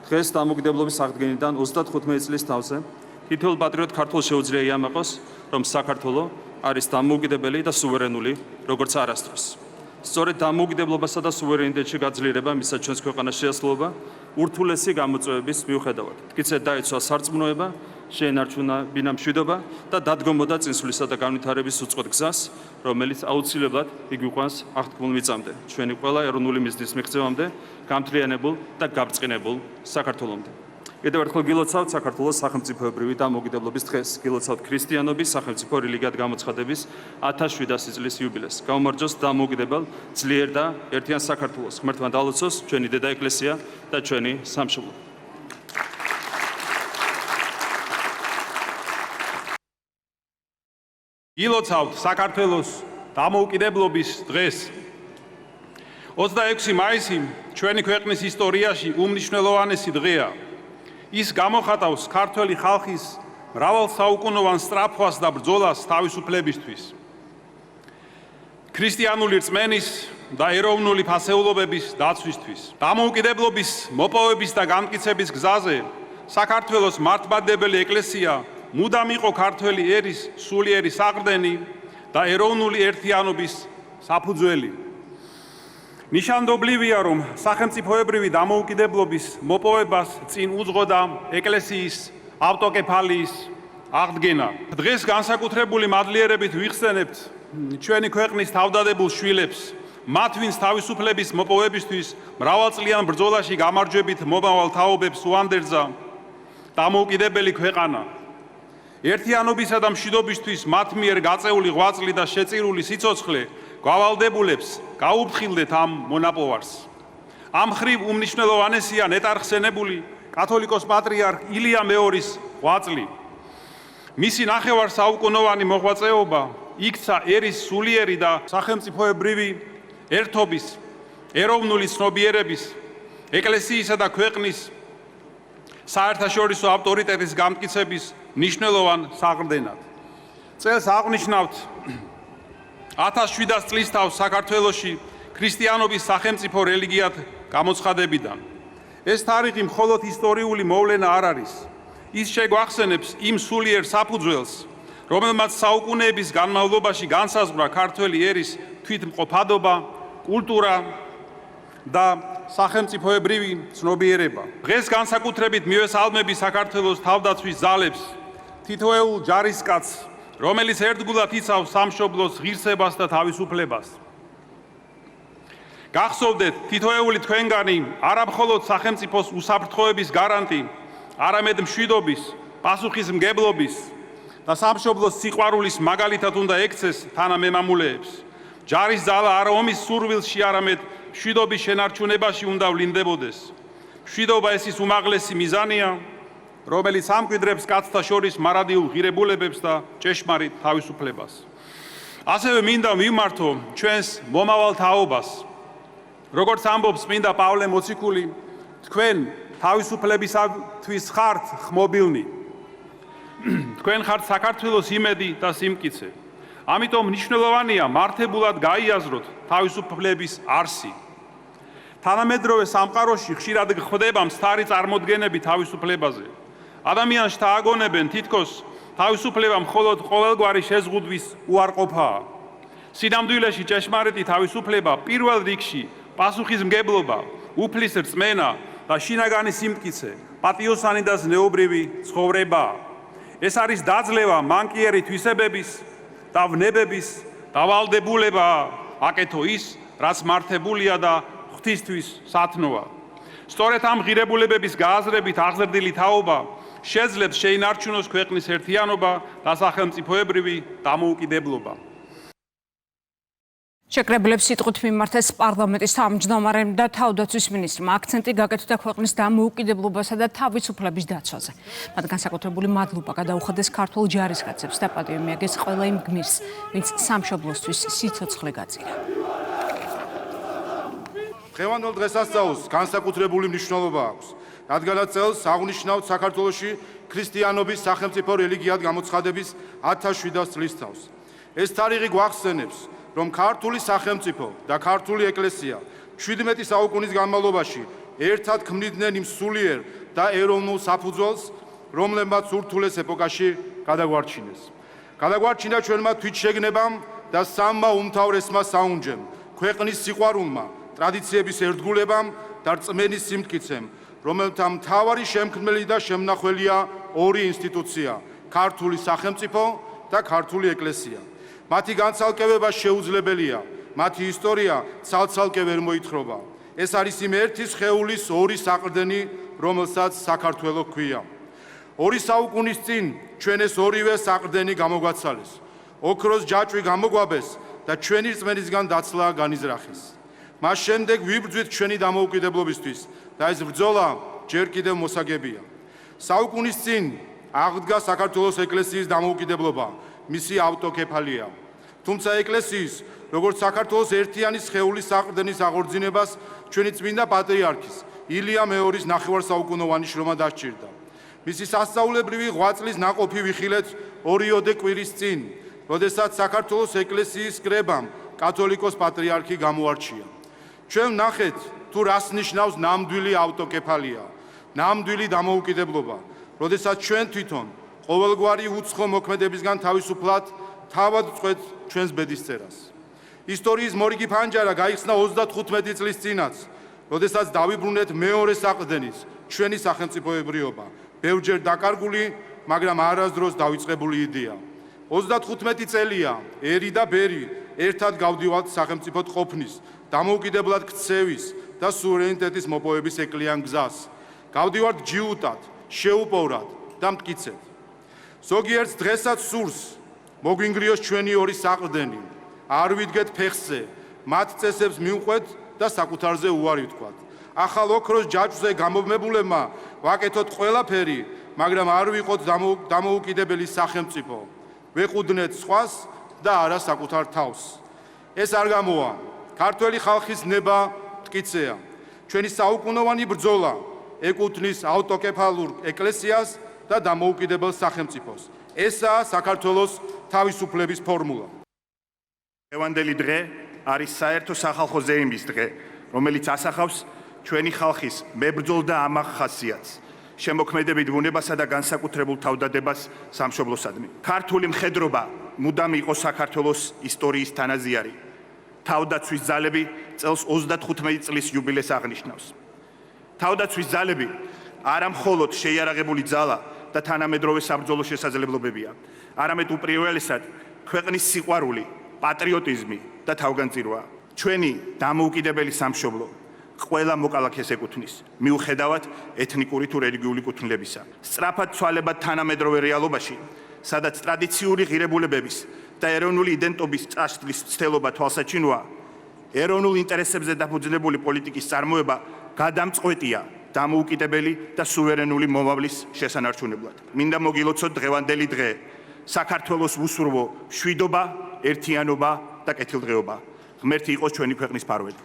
დღეს დამოუკიდებლობის აღდგენიდან 35 წლის თავზე თითოეულ პატრიოტ ქართველს შეუძლია იამაყოს, რომ საქართველო არის დამოუკიდებელი და სუვერენული, როგორც არასდროს. სწორედ დამოუკიდებლობასა და სუვერენიტეტში გაძლიერება მისცა ჩვენს ქვეყანას შეასრულება ურთულესი გამოწვევების მიუხედავად. მტკიცედ დაიცვა სარწმუნოება, შეენარჩუნა ბინა მშვიდობა და დადგომოდა წინსვლისა და განვითარების უწყოთ გზას, რომელიც აუცილებლად იგვიყვანს აღთქმულ მიწამდე, ჩვენი ყველა ეროვნული მიზნის მიღწევამდე, გამთლიანებულ და გაბრწყინებულ საქართველომდე. კიდევ ერთხელ გილოცავთ საქართველოს სახელმწიფოებრივი დამოუკიდებლობის დღეს, გილოცავთ ქრისტიანობის სახელმწიფო რელიგიად გამოცხადების 1700 წლის იუბილეს. გაუმარჯოს დამოუკიდებელ, ძლიერ და ერთიან საქართველოს. ღმერთმა დალოცოს ჩვენი დედა ეკლესია და ჩვენი სამშობლო. გილოცავთ საქართველოს დამოუკიდებლობის დღეს. 26 მაისი ჩვენი ქვეყნის ისტორიაში უმნიშვნელოვანესი დღეა. ის გამოხატავს ქართველი ხალხის მრავალსაუკუნოვან სწრაფვას და ბრძოლას თავისუფლებისთვის. ქრისტიანული რწმენის და ეროვნული ფასეულობების დაცვისთვის. დამოუკიდებლობის მოპოვების და განმტკიცების გზაზე საქართველოს მართლმადიდებელი ეკლესია მუდამ იყო ქართველი ერის სულიერი საყრდენი და ეროვნული ერთიანობის საფუძველი. ნიშანდობლივია, რომ სახელმწიფოებრივი დამოუკიდებლობის მოპოვებას წინ უძღოდა ეკლესიის ავტოკეფალიის აღდგენა. დღეს განსაკუთრებული მადლიერებით ვიხსენებთ ჩვენი ქვეყნის თავდადებულ შვილებს, მათ ვინც თავისუფლების მოპოვებისთვის მრავალწლიან ბრძოლაში გამარჯვებით მომავალ თაობებს უანდერძა დამოუკიდებელი ქვეყანა. ერთიანობისა და მშვიდობისთვის მათ მიერ გაწეული ღვაწლი და შეწირული სიცოცხლე გავალდებულებს გაუფრთხილდეთ ამ მონაპოვარს. ამ ხრივ უმნიშვნელოვანესია ნეტარხსენებული კათოლიკოს პატრიარქ ილია მეორის ღვაწლი. მისი ნახევარსაუკუნოვანი მოღვაწეობა იქცა ერის სულიერი და სახელმწიფოებრივი ერთობის, ეროვნული ცნობიერების, ეკლესიისა და ქვეყნის საერთაშორისო ავტორიტეტის გამტკიცების მნიშვნელოვან საყრდენად. წელს აღნიშნავთ 1700 წლის თავს საქართველოში ქრისტიანობის სახელმწიფო რელიგიად გამოცხადებიდან. ეს თარიღი მხოლოდ ისტორიული მოვლენა არ არის. ის შეგვახსენებს იმ სულიერ საფუძველს, რომელმაც საუკუნეების განმავლობაში განსაზღვრა ქართველი ერის თვითმყოფადობა, კულტურა და სახელმწიფოებრივი ცნობიერება. დღეს განსაკუთრებით მივესალმები საქართველოს თავდაცვის ძალებს, თითოეულ ჯარისკაცს, რომელიც ერთგულად იცავს სამშობლოს ღირსებას და თავისუფლებას. გახსოვდეთ, თითოეული თქვენგანი არა მხოლოდ სახელმწიფოს უსაფრთხოების გარანტი, არამედ მშვიდობის, პასუხისმგებლობის და სამშობლოს სიყვარულის მაგალითად უნდა ექცეს თანამემამულეებს. ჯარის ძალა არა ომის სურვილში, არამედ მშვიდობის შენარჩუნებაში უნდა ვლინდებოდეს. მშვიდობა ეს ის უმაღლესი მიზანია, რომელიც ამკვიდრებს კაცთა შორის მარადიულ ღირებულებებს და ჭეშმარიტ თავისუფლებას. ასევე მინდა ვიმართო ჩვენს მომავალ თაობას. როგორც ამბობს წმინდა პავლე მოციქული, თქვენ თავისუფლებისათვის ხართ ხმობილნი. თქვენ ხართ საქართველოს იმედი და სიმტკიცე. ამიტომ მნიშვნელოვანია მართებულად გაიაზროთ თავისუფლების არსი. თანამედროვე სამყაროში ხშირად გვხვდება მსთარი წარმოდგენები თავისუფლებაზე. ადამიანს შთააგონებენ თითქოს თავისუფლება მხოლოდ ყოველგვარი შეზღუდვის უარყოფაა. სინამდვილეში ჭეშმარიტი თავისუფლება პირველ რიგში პასუხისმგებლობა, უფლის რწმენა და შინაგანი სიმტკიცე, პატიოსანი და ზნეობრივი ცხოვრებაა. ეს არის დაძლევა მანკიერი თვისებების და ვნებების დავალდებულებაა, აკეთო ის, რაც მართებულია და ღვთისთვის სათნოა. სწორედ ამ ღირებულებების გააზრებით აღზრდილი თაობა შეძლებს შეინარჩუნოს ქვეყნის ერთიანობა და სახელმწიფოებრივი დამოუკიდებლობა. შეკრებილებს სიტყვით მიმართეს პარლამენტის თავმჯდომარემ და თავდაცვის მინისტრმა. აქცენტი გაკეთდა ქვეყნის დამოუკიდებლობასა და თავისუფლების დაცვაზე. მათ განსაკუთრებული მადლობა გადაუხადეს ქართულ ჯარისკაცებს და პატივი მიაგეს ყველა იმ გმირს, ვინც სამშობლოსთვის სიცოცხლე გაწირა. დღევანდელ დღესასწაულს განსაკუთრებული მნიშვნელობა აქვს, რადგანაც წელს აღნიშნავთ საქართველოში ქრისტიანობის სახელმწიფო რელიგიად გამოცხადების 1700 წლის თავს. ეს თარიღი გვახსენებს, რომ ქართული სახელმწიფო და ქართული ეკლესია 17 საუკუნის განმავლობაში ერთად ქმნიდნენ იმ სულიერ და ეროვნულ საფუძველს, რომლებმაც ურთულეს ეპოქაში გადაგვარჩინეს. გადაგვარჩინა ჩვენმა თვითშეგნებამ და სამმა უმთავრესმა საუნჯემ, ქვეყნის სიყვარულმა, ტრადიციების ერთგულებამ და რწმენის სიმტკიცემ, რომელთა მთავარი შემქმნელი და შემნახველია ორი ინსტიტუცია, ქართული სახელმწიფო და ქართული ეკლესია. მათი განცალკევება შეუძლებელია, მათი ისტორია ცალ-ცალკე ვერ მოითხრობა. ეს არის იმ ერთი სხეულის ორი საყრდენი, რომელსაც საქართველო ჰქვია. ორი საუკუნის წინ ჩვენ ეს ორივე საყრდენი გამოგვაცალეს. ოქროს ჯაჭვი გამოგვაბეს და ჩვენი რწმენისგან დაცლა განიზრახეს. მას შემდეგ ვიბრძვით ჩვენი დამოუკიდებლობისთვის და ეს ბრძოლა ჯერ კიდევ მოსაგებია. საუკუნის წინ აღდგა საქართველოს ეკლესიის დამოუკიდებლობა, მისი ავტოკეფალია. თუმცა ეკლესიის, როგორც საქართველოს ერთიანი სხეულის საყრდენის აღორძინებას ჩვენი წმინდა პატრიარქის ილია მეორის ნახევარსაუკუნოვანი შრომა დასჭირდა. მისი სასწაულებრივი ღვაწლის ნაყოფი ვიხილეთ ორიოდე კვირის წინ, როდესაც საქართველოს ეკლესიის კრებამ კათოლიკოს პატრიარქი გამოარჩია. ჩვენ ვნახეთ, თუ რას ნიშნავს ნამდვილი ავტოკეფალია, ნამდვილი დამოუკიდებლობა, როდესაც ჩვენ თვითონ ყოველგვარი უცხო მოქმედებისგან თავისუფლად თავად წვეთ ჩვენს ბედისწერას. ისტორიის მორიგი ფანჯარა გაიხსნა 35 წლის წინაც, როდესაც დავიბრუნეთ მეორე საყრდენის, ჩვენი სახელმწიფოებრიობა, ბევრჯერ დაკარგული, მაგრამ არასდროს დავიწყებული იდეა. 35 წელია ერი და ბერი ერთად გავდივართ სახელმწიფოდ ყოფნის, დამოუკიდებლად ქცევის და სუვერენიტეტის მოპოვების ეკლიან გზას. გავდივართ ჯიუტად, შეუპოვრად და მტკიცედ. ზოგიერთს დღესაც სურს მოგვინგრიოს ჩვენი ორი საყრდენი, არ ვიდგეთ ფეხზე, მათ წესებს მივყვეთ და საკუთარზე უარი ვთქვათ. ახალ ოქროს ჯაჭვზე გამობმებულებმა ვაკეთოთ ყველაფერი, მაგრამ არ ვიყოთ დამოუკიდებელი სახელმწიფო. ვეყუდნეთ სხვას და არა საკუთარ თავს. ეს არ გამოვა. ქართველი ხალხის ნება მტკიცეა. ჩვენი საუკუნოვანი ბრძოლა ეკუთვნის ავტოკეფალურ ეკლესიას და დამოუკიდებელ სახელმწიფოს. ესაა საქართველოს თავისუფლების ფორმულა. დღევანდელი დღე არის საერთო სახალხო ზეიმის დღე, რომელიც ასახავს ჩვენი ხალხის მებრძოლ და ამაღ ხასიათს, შემოქმედებით ბუნებასა და განსაკუთრებულ თავდადებას სამშობლოსადმი. ქართული მხედრობა მუდამ იყო საქართველოს ისტორიის თანაზიარი. თავდაცვის ძალები წელს 35 წლის იუბილეს აღნიშნავს. თავდაცვის ძალები არა მხოლოდ შეიარაღებული ძალა და თანამედროვე საბრძოლო შესაძლებლობებია, არამედ უპირველესად ქვეყნის სიყვარული, პატრიოტიზმი და თავგანწირვა. ჩვენი დამოუკიდებელი სამშობლო ყველა მოკალაქეს ეკუთვნის, მიუხედავად ეთნიკური თუ რელიგიური კუთვნილებისა. სწრაფად ცვალებად თანამედროვე რეალობაში, სადაც ტრადიციული ღირებულებების და ეროვნული იდენტობის წაშლის ცდელობა თვალსაჩინოა, ეროვნულ ინტერესებზე დაფუძნებული პოლიტიკის წარმოება გადამწყვეტია დამოუკიდებელი და სუვერენული მომავლის შესანარჩუნებლად. მინდა მოგილოცოთ დღევანდელი დღე, საქართველოს უსურვო მშვიდობა, ერთიანობა და კეთილდღეობა. ღმერთი იყოს ჩვენი ქვეყნის ფარველი.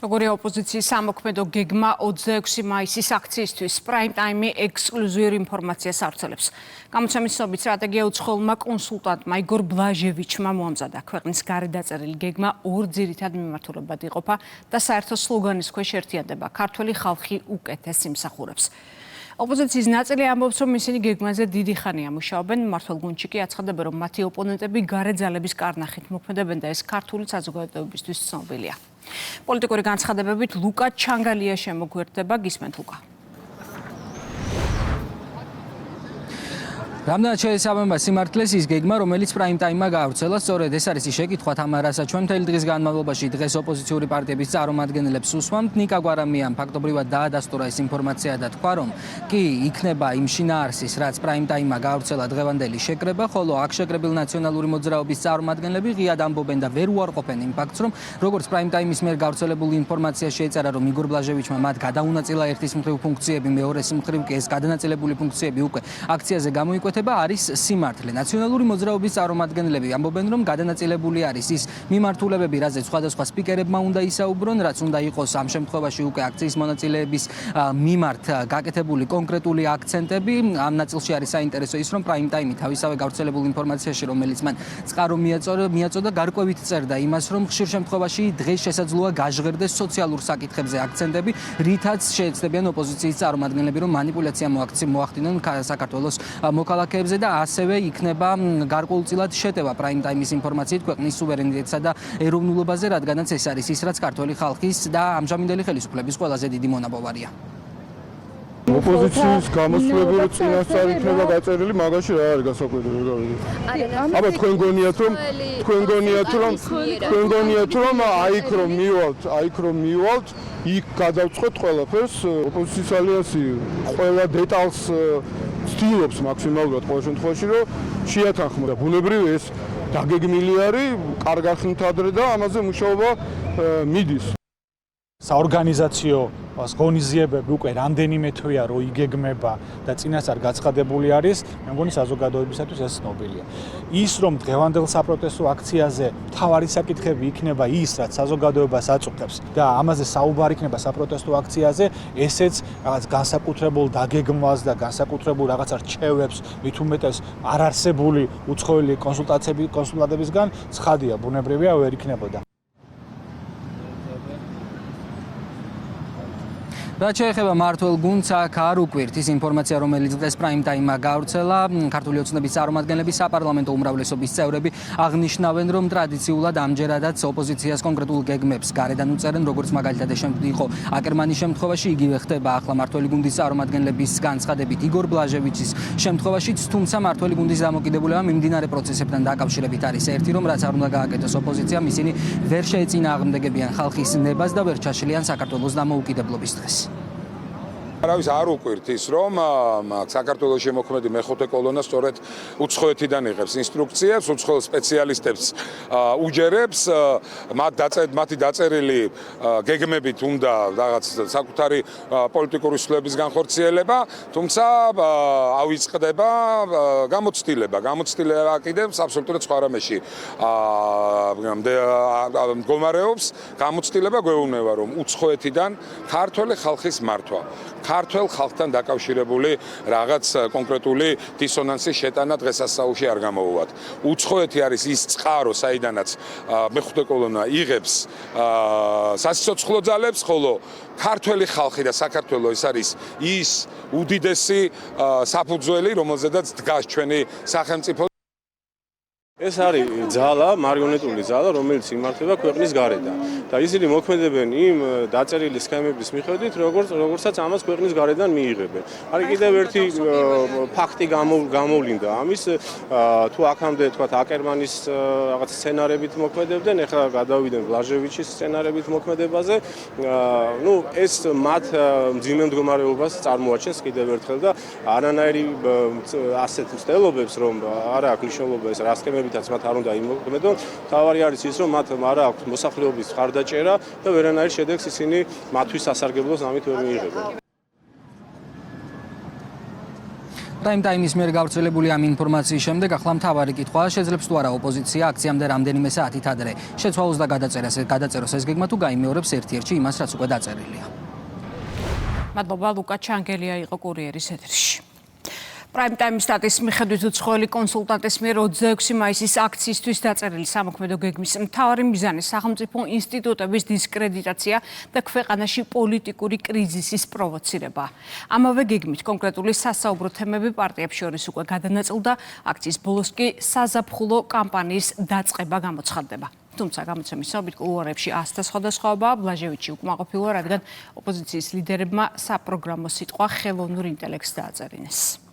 როგორია ოპოზიციის სამოქმედო გეგმა 26 მაისის აქციისთვის პრაიმ ტაიმი ექსკლუზიური ინფორმაციას ავრცელებს. გამოცემის ცნობით სტრატეგია უცხოელმა კონსულტანტმა იგორ ბლაჟევიჩმა მოამზადა. ქვეყნის გარედაწერილი გეგმა ორ ძირითად მიმართულებად იყოფა და საერთო სლოგანის ქვეშ ერთიანდება ქართველი ხალხი უკეთეს იმსახურებს. ოპოზიციის ნაწილი ამბობს, რომ ისინი გეგმაზე დიდი ხანია მუშაობენ. მმართველ გუნდში კი აცხადებენ, რომ მათი ოპონენტები გარე ძალების კარნახით მოქმედებენ და ეს ქართული საზოგადოებისთვის ცნობილია. პოლიტიკური განცხადებებით ლუკა ჩანგალია შემოგვერდება, გისმენთ ლუკა. რამდენად შეესაბამება სიმართლეს ის გეგმა, რომელიც პრაიმ ტაიმმა გაავრცელა, სწორედ ეს არის ის შეკითხვა თამარასაც ჩვენ მთელი დღის განმავლობაში დღეს ოპოზიციური პარტიების წარმომადგენლებს უსვამთ. ნიკა გვარამიამ ფაქტობრივად დაადასტურა ეს ინფორმაცია და თქვა, რომ კი იქნება იმ შინაარსის, რაც პრაიმ ტაიმმა გაავრცელა დღევანდელი შეკრება, ხოლო აქ შეკრებილ ნაციონალური მოძრაობის წარმომადგენლები ღიად ამბობენ და ვერ უარყოფენ იმ ფაქტს, რომ როგორც პრაიმ ტაიმის მიერ გავრცელებული ინფორმაცია შეეწერა, რომ იგორ ბლაჟევიჩმა მათ გადაუნაწილა ერთის მხრივ ფუნქციები, მეორეს მხრივ კი ეს გადანაწილებული ფუნქციები უკვე აქციაზე გამოიკვეთა. არის სიმართლე. ნაციონალური მოძრაობის წარმომადგენლები ამბობენ, რომ გადანაწილებული არის ის მიმართულებები, რაზეც სხვადასხვა სპიკერებმა უნდა ისაუბრონ, რაც უნდა იყოს ამ შემთხვევაში უკვე აქციის მონაწილეების მიმართ გაკეთებული კონკრეტული აქცენტები. ამ ნაწილში არის საინტერესო ის, რომ პრაიმ ტაიმი თავისავე გავრცელებულ ინფორმაციაში, რომელიც მან წყარო მიაწოდა, გარკვევით წერდა იმას, რომ ხშირ შემთხვევაში დღეს შესაძლოა გაჟღერდეს სოციალურ საკითხებზე აქცენტები, რითაც შეეცდებიან ოპოზიციის წარმომადგენლები, რომ მანიპულაცია მოახდინონ საქართველოს მოქალაქეებზე და ასევე იქნება გარკვეულწილად შეტევა პრაიმ ტაიმის ინფორმაციით ქვეყნის სუვერენიტეტსა და ეროვნულობაზე, რადგანაც ეს არის ის, რაც ქართული ხალხის და ამჟამინდელი ხელისუფლების ყველაზე დიდი მონაპოვარია. ოპოზიციის გამოსვლები რო წინასწარ იქნება გაწერილი, მაგაში რა არის განსაკუთრებული? აბა თქვენ გონიათ რომ აიქ რომ მივალთ, იქ გადავწყვეტ ყველაფერს. ოპოზიციის ალიანსი ყველა დეტალს ცდილობს მაქსიმალურად ყოველ შემთხვევაში, რომ შეათანხმო და ბუნებრივი ეს დაგეგმილი არის, კარგ ახსნით ადრე და ამაზე მუშაობა მიდის. საორგანიზაციო ღონისძიებები უკვე რამდენიმე თვეა რო იგეგმება და წინასწარ გაცხადებული არის, მე მგონი საზოგადოებისათვის ეს ცნობილია. ის რომ დღევანდელ საპროტესტო აქციაზე მთავარი საკითხები იქნება ის, რაც საზოგადოებას აწუხებს და ამაზე საუბარი იქნება საპროტესტო აქციაზე, ესეც რაღაც განსაკუთრებულ დაგეგმვას და განსაკუთრებულ რაღაცა რჩევებს, მით უმეტეს არარსებული უცხოელი კონსულტანტებისგან ცხადია, ბუნებრივია ვერ იქნებოდა. რაც შეეხება მმართველ გუნდს, აქ არ უკვირთ ის ინფორმაცია, რომელიც დღეს პრაიმ ტაიმმა გაავრცელა. ქართული ოცნების წარმომადგენლები, საპარლამენტო უმრავლესობის წევრები აღნიშნავენ, რომ ტრადიციულად ამჯერადაც ოპოზიციას კონკრეტულ გეგმებს გარედან უწერენ, როგორც მაგალითად იყო აკერმანის შემთხვევაში, იგივე ხდება ახლა მმართველი გუნდის წარმომადგენლების განცხადებით იგორ ბლაჟევიჩის შემთხვევაშიც, თუმცა მმართველი გუნდის დამოკიდებულება მიმდინარე პროცესებთან დაკავშირებით არის ერთი, რომ რაც არ უნდა გააკეთოს ოპოზიციამ, ისინი ვერ შეეწინააღმდეგებიან ხალხის ნებას და ვერ ჩაშლიან საქართველოს დამოუკიდებლობის დღეს. არავის არ უკვირთ ის, რომ საქართველოს შემოქმედი მეხუთე კოლონა სწორედ უცხოეთიდან იღებს ინსტრუქციებს, უცხოელ სპეციალისტებს უჯერებს, მათი დაწერილი გეგმებით უნდა რაღაც საკუთარი პოლიტიკური სვლების განხორციელება, თუმცა ავიწყდება გამოცდილება კიდევ აბსოლუტურად სხვა რამეში მდგომარეობს, გამოცდილება გვეუბნება, რომ უცხოეთიდან ქართველი ხალხის მართვა, ქართველ ხალხთან დაკავშირებული რაღაც კონკრეტული დისონანსის შეტანა დღესასწაულში არ გამოუვათ. უცხოეთი არის ის წყარო, საიდანაც მეხუთე კოლონა იღებს სასიცოცხლო ძალებს, ხოლო ქართველი ხალხი და საქართველო ის არის ის უდიდესი საფუძველი, რომელზედაც დგას ჩვენი სახელმწიფო. ეს არის ძალა, მარიონეტული ძალა, რომელიც იმართება ქვეყნის გარედან და ისინი მოქმედებენ იმ დაწერილი სქემების მიხედვით, როგორცაც ამას ქვეყნის გარედან მიიღებენ. არის კიდევ ერთი ფაქტი გამოვლინდა ამის, თუ აქამდე თქვათ აკერმანის რაღაც სცენარებით მოქმედებდნენ, ეხლა გადავიდნენ ბლაჟევიჩის სცენარებით მოქმედებაზე. ეს მათ მძიმე მდგომარეობას წარმოაჩენს კიდევ ერთხელ და არანაირი ასეთ მცდელობებს, რომ არ აქვს მნიშვნელობა ეს რა სქემები მათ არ უნდა იმოქმედონ. თავარი არის ის, რომ მათ არ აქვს მოსახლეობის ხარდაჭერა და ვერანაირ შედეგს ისინი მათთვის სასარგებლოს ამით ვერ მიიღებენ. Prime Time-ის მიერ გავრცელებული ამ ინფორმაციის შემდეგ ახლა მთავარი კითხვაა, შეძლებს თუ არა ოპოზიცია აქციამდე რამდენიმე საათით ადრე შეცვალოს და გადაწეროს ეს გეგმა თუ გაიმეორებს ერთ-ერთში იმას, რაც უკვე დაწერილია. მადლობა ლუკა ჩანგელია იყო კურიერის ეთერში. Prime Time-ის სტატის მიხედვით უცხოელი კონსულტანტის მიერ 26 მაისის აქციისთვის დაწერილი სამოქმედო გეგმის მთავარი მიზანი სახელმწიფო ინსტიტუტების დისკრედიტაცია და ქვეყანაში პოლიტიკური კრიზისის პროვოცირება. ამავე გეგმით კონკრეტული სასაუბრო თემები პარტიებს შორის უკვე გადანაწილდა, აქციის ბოლოს კი საზაფხულო კამპანიის დაწყება გამოცხადდება. თუმცა გამოცემის საუბით კულუარებში ასთა სხვადასხვაობაა, ბლაჟევიჩი უკმაყოფილოა, რადგან ოპოზიციის ლიდერებმა საპროგრამო სიტყვა ხელოვნურ ინტელექტს დააწერინეს.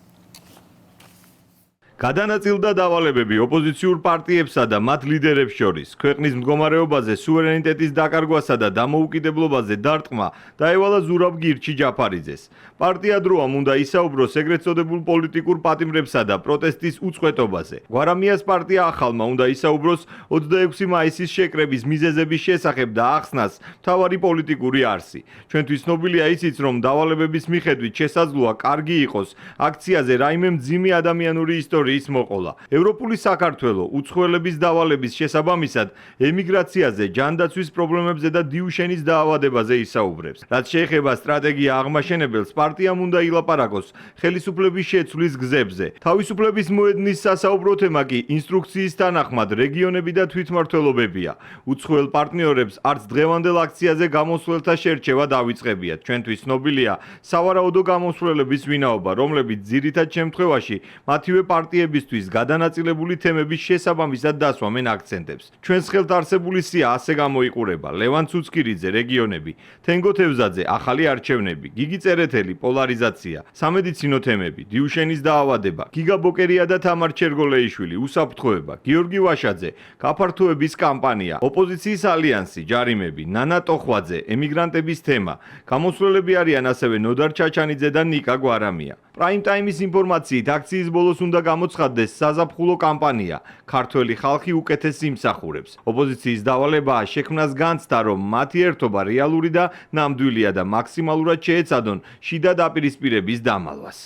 გადანაწილდა დავალებები ოპოზიციურ პარტიებსა და მათ ლიდერებს შორის, ქვეყნის მდგომარეობაზე, სუვერენიტეტის დაკარგვასა და დამოუკიდებლობაზე დარტყმა დაევალა ზურაბ გირჩი ჯაფარიძეს. პარტია დროამ უნდა ისაუბროს ეგრეთ წოდებულ პოლიტიკურ პატიმრებსა და პროტესტის უწყვეტობაზე. გვარამიას პარტია ახალმა უნდა ისაუბროს 26 მაისის შეკრების მიზეზების შესახებ და ახსნას მთავარი პოლიტიკური არსი. ჩვენთვის ცნობილია ისიც, რომ დავალებების მიხედვით შესაძლოა კარგი იყოს აქციაზე რაიმე მძიმე ადამიანური ისტორია მოყოლა. ევროპული საქართველო უცხოელების დავალების შესაბამისად ემიგრაციაზე, ჯანდაცვის პრობლემებზე და დიუშენის დაავადებაზე ისაუბრებს. რაც შეეხება სტრატეგია აღმაშენებელს, პარტიამ უნდა ილაპარაკოს ხელისუფლების შეცვლის გზებზე. თავისუფლების მოედნის სასაუბრო თემა კი ინსტრუქციის თანახმად რეგიონები და თვითმმართველობებია. უცხოელ პარტნიორებს არც დღევანდელ აქციაზე გამოსვლელთა შერჩევა დავიწყებიათ. ჩვენთვის ცნობილია სავარაუდო გამოსვლელების ვინაობა, რომლებიც ძირითად შემთხვევაში მათივე პარტიებისთვის გადანაწილებული თემების შესაბამისად დასვამენ აქცენტებს. ჩვენს ხელთ არსებული სია ასე გამოიყურება: ლევან ცუცქირიძე, რეგიონები, თენგო თევზაძე, ახალი არჩევნები, გიგი წერეთელი, პოლარიზაცია, სამედიცინო თემები, დიუშენის დაავადება, გიგა ბოკერია და თამარ ჩერგოლეიშვილი, უსაფრთხოება, გიორგი ვაშაძე, გაფართოების კამპანია, ოპოზიციის ალიანსი, ჯარიმები, ნანა ტოხვაძე, ემიგრანტების თემა. გამოსვლელები არიან ასევე ნოდარ ჩაჩანიძე და ნიკა გვარამია. Prime Time-ის ინფორმაციით აქციის ბოლოს უნდა გამოცხადდეს საზაფხულო კამპანია. ქართველი ხალხი უკეთეს იმსახურებს. ოპოზიციის დავალებაა შექმნას განცდა, რომ მათი ერთობა რეალური და ნამდვილია და მაქსიმალურად შეეცადონ შიდა დაპირისპირების დამალვას.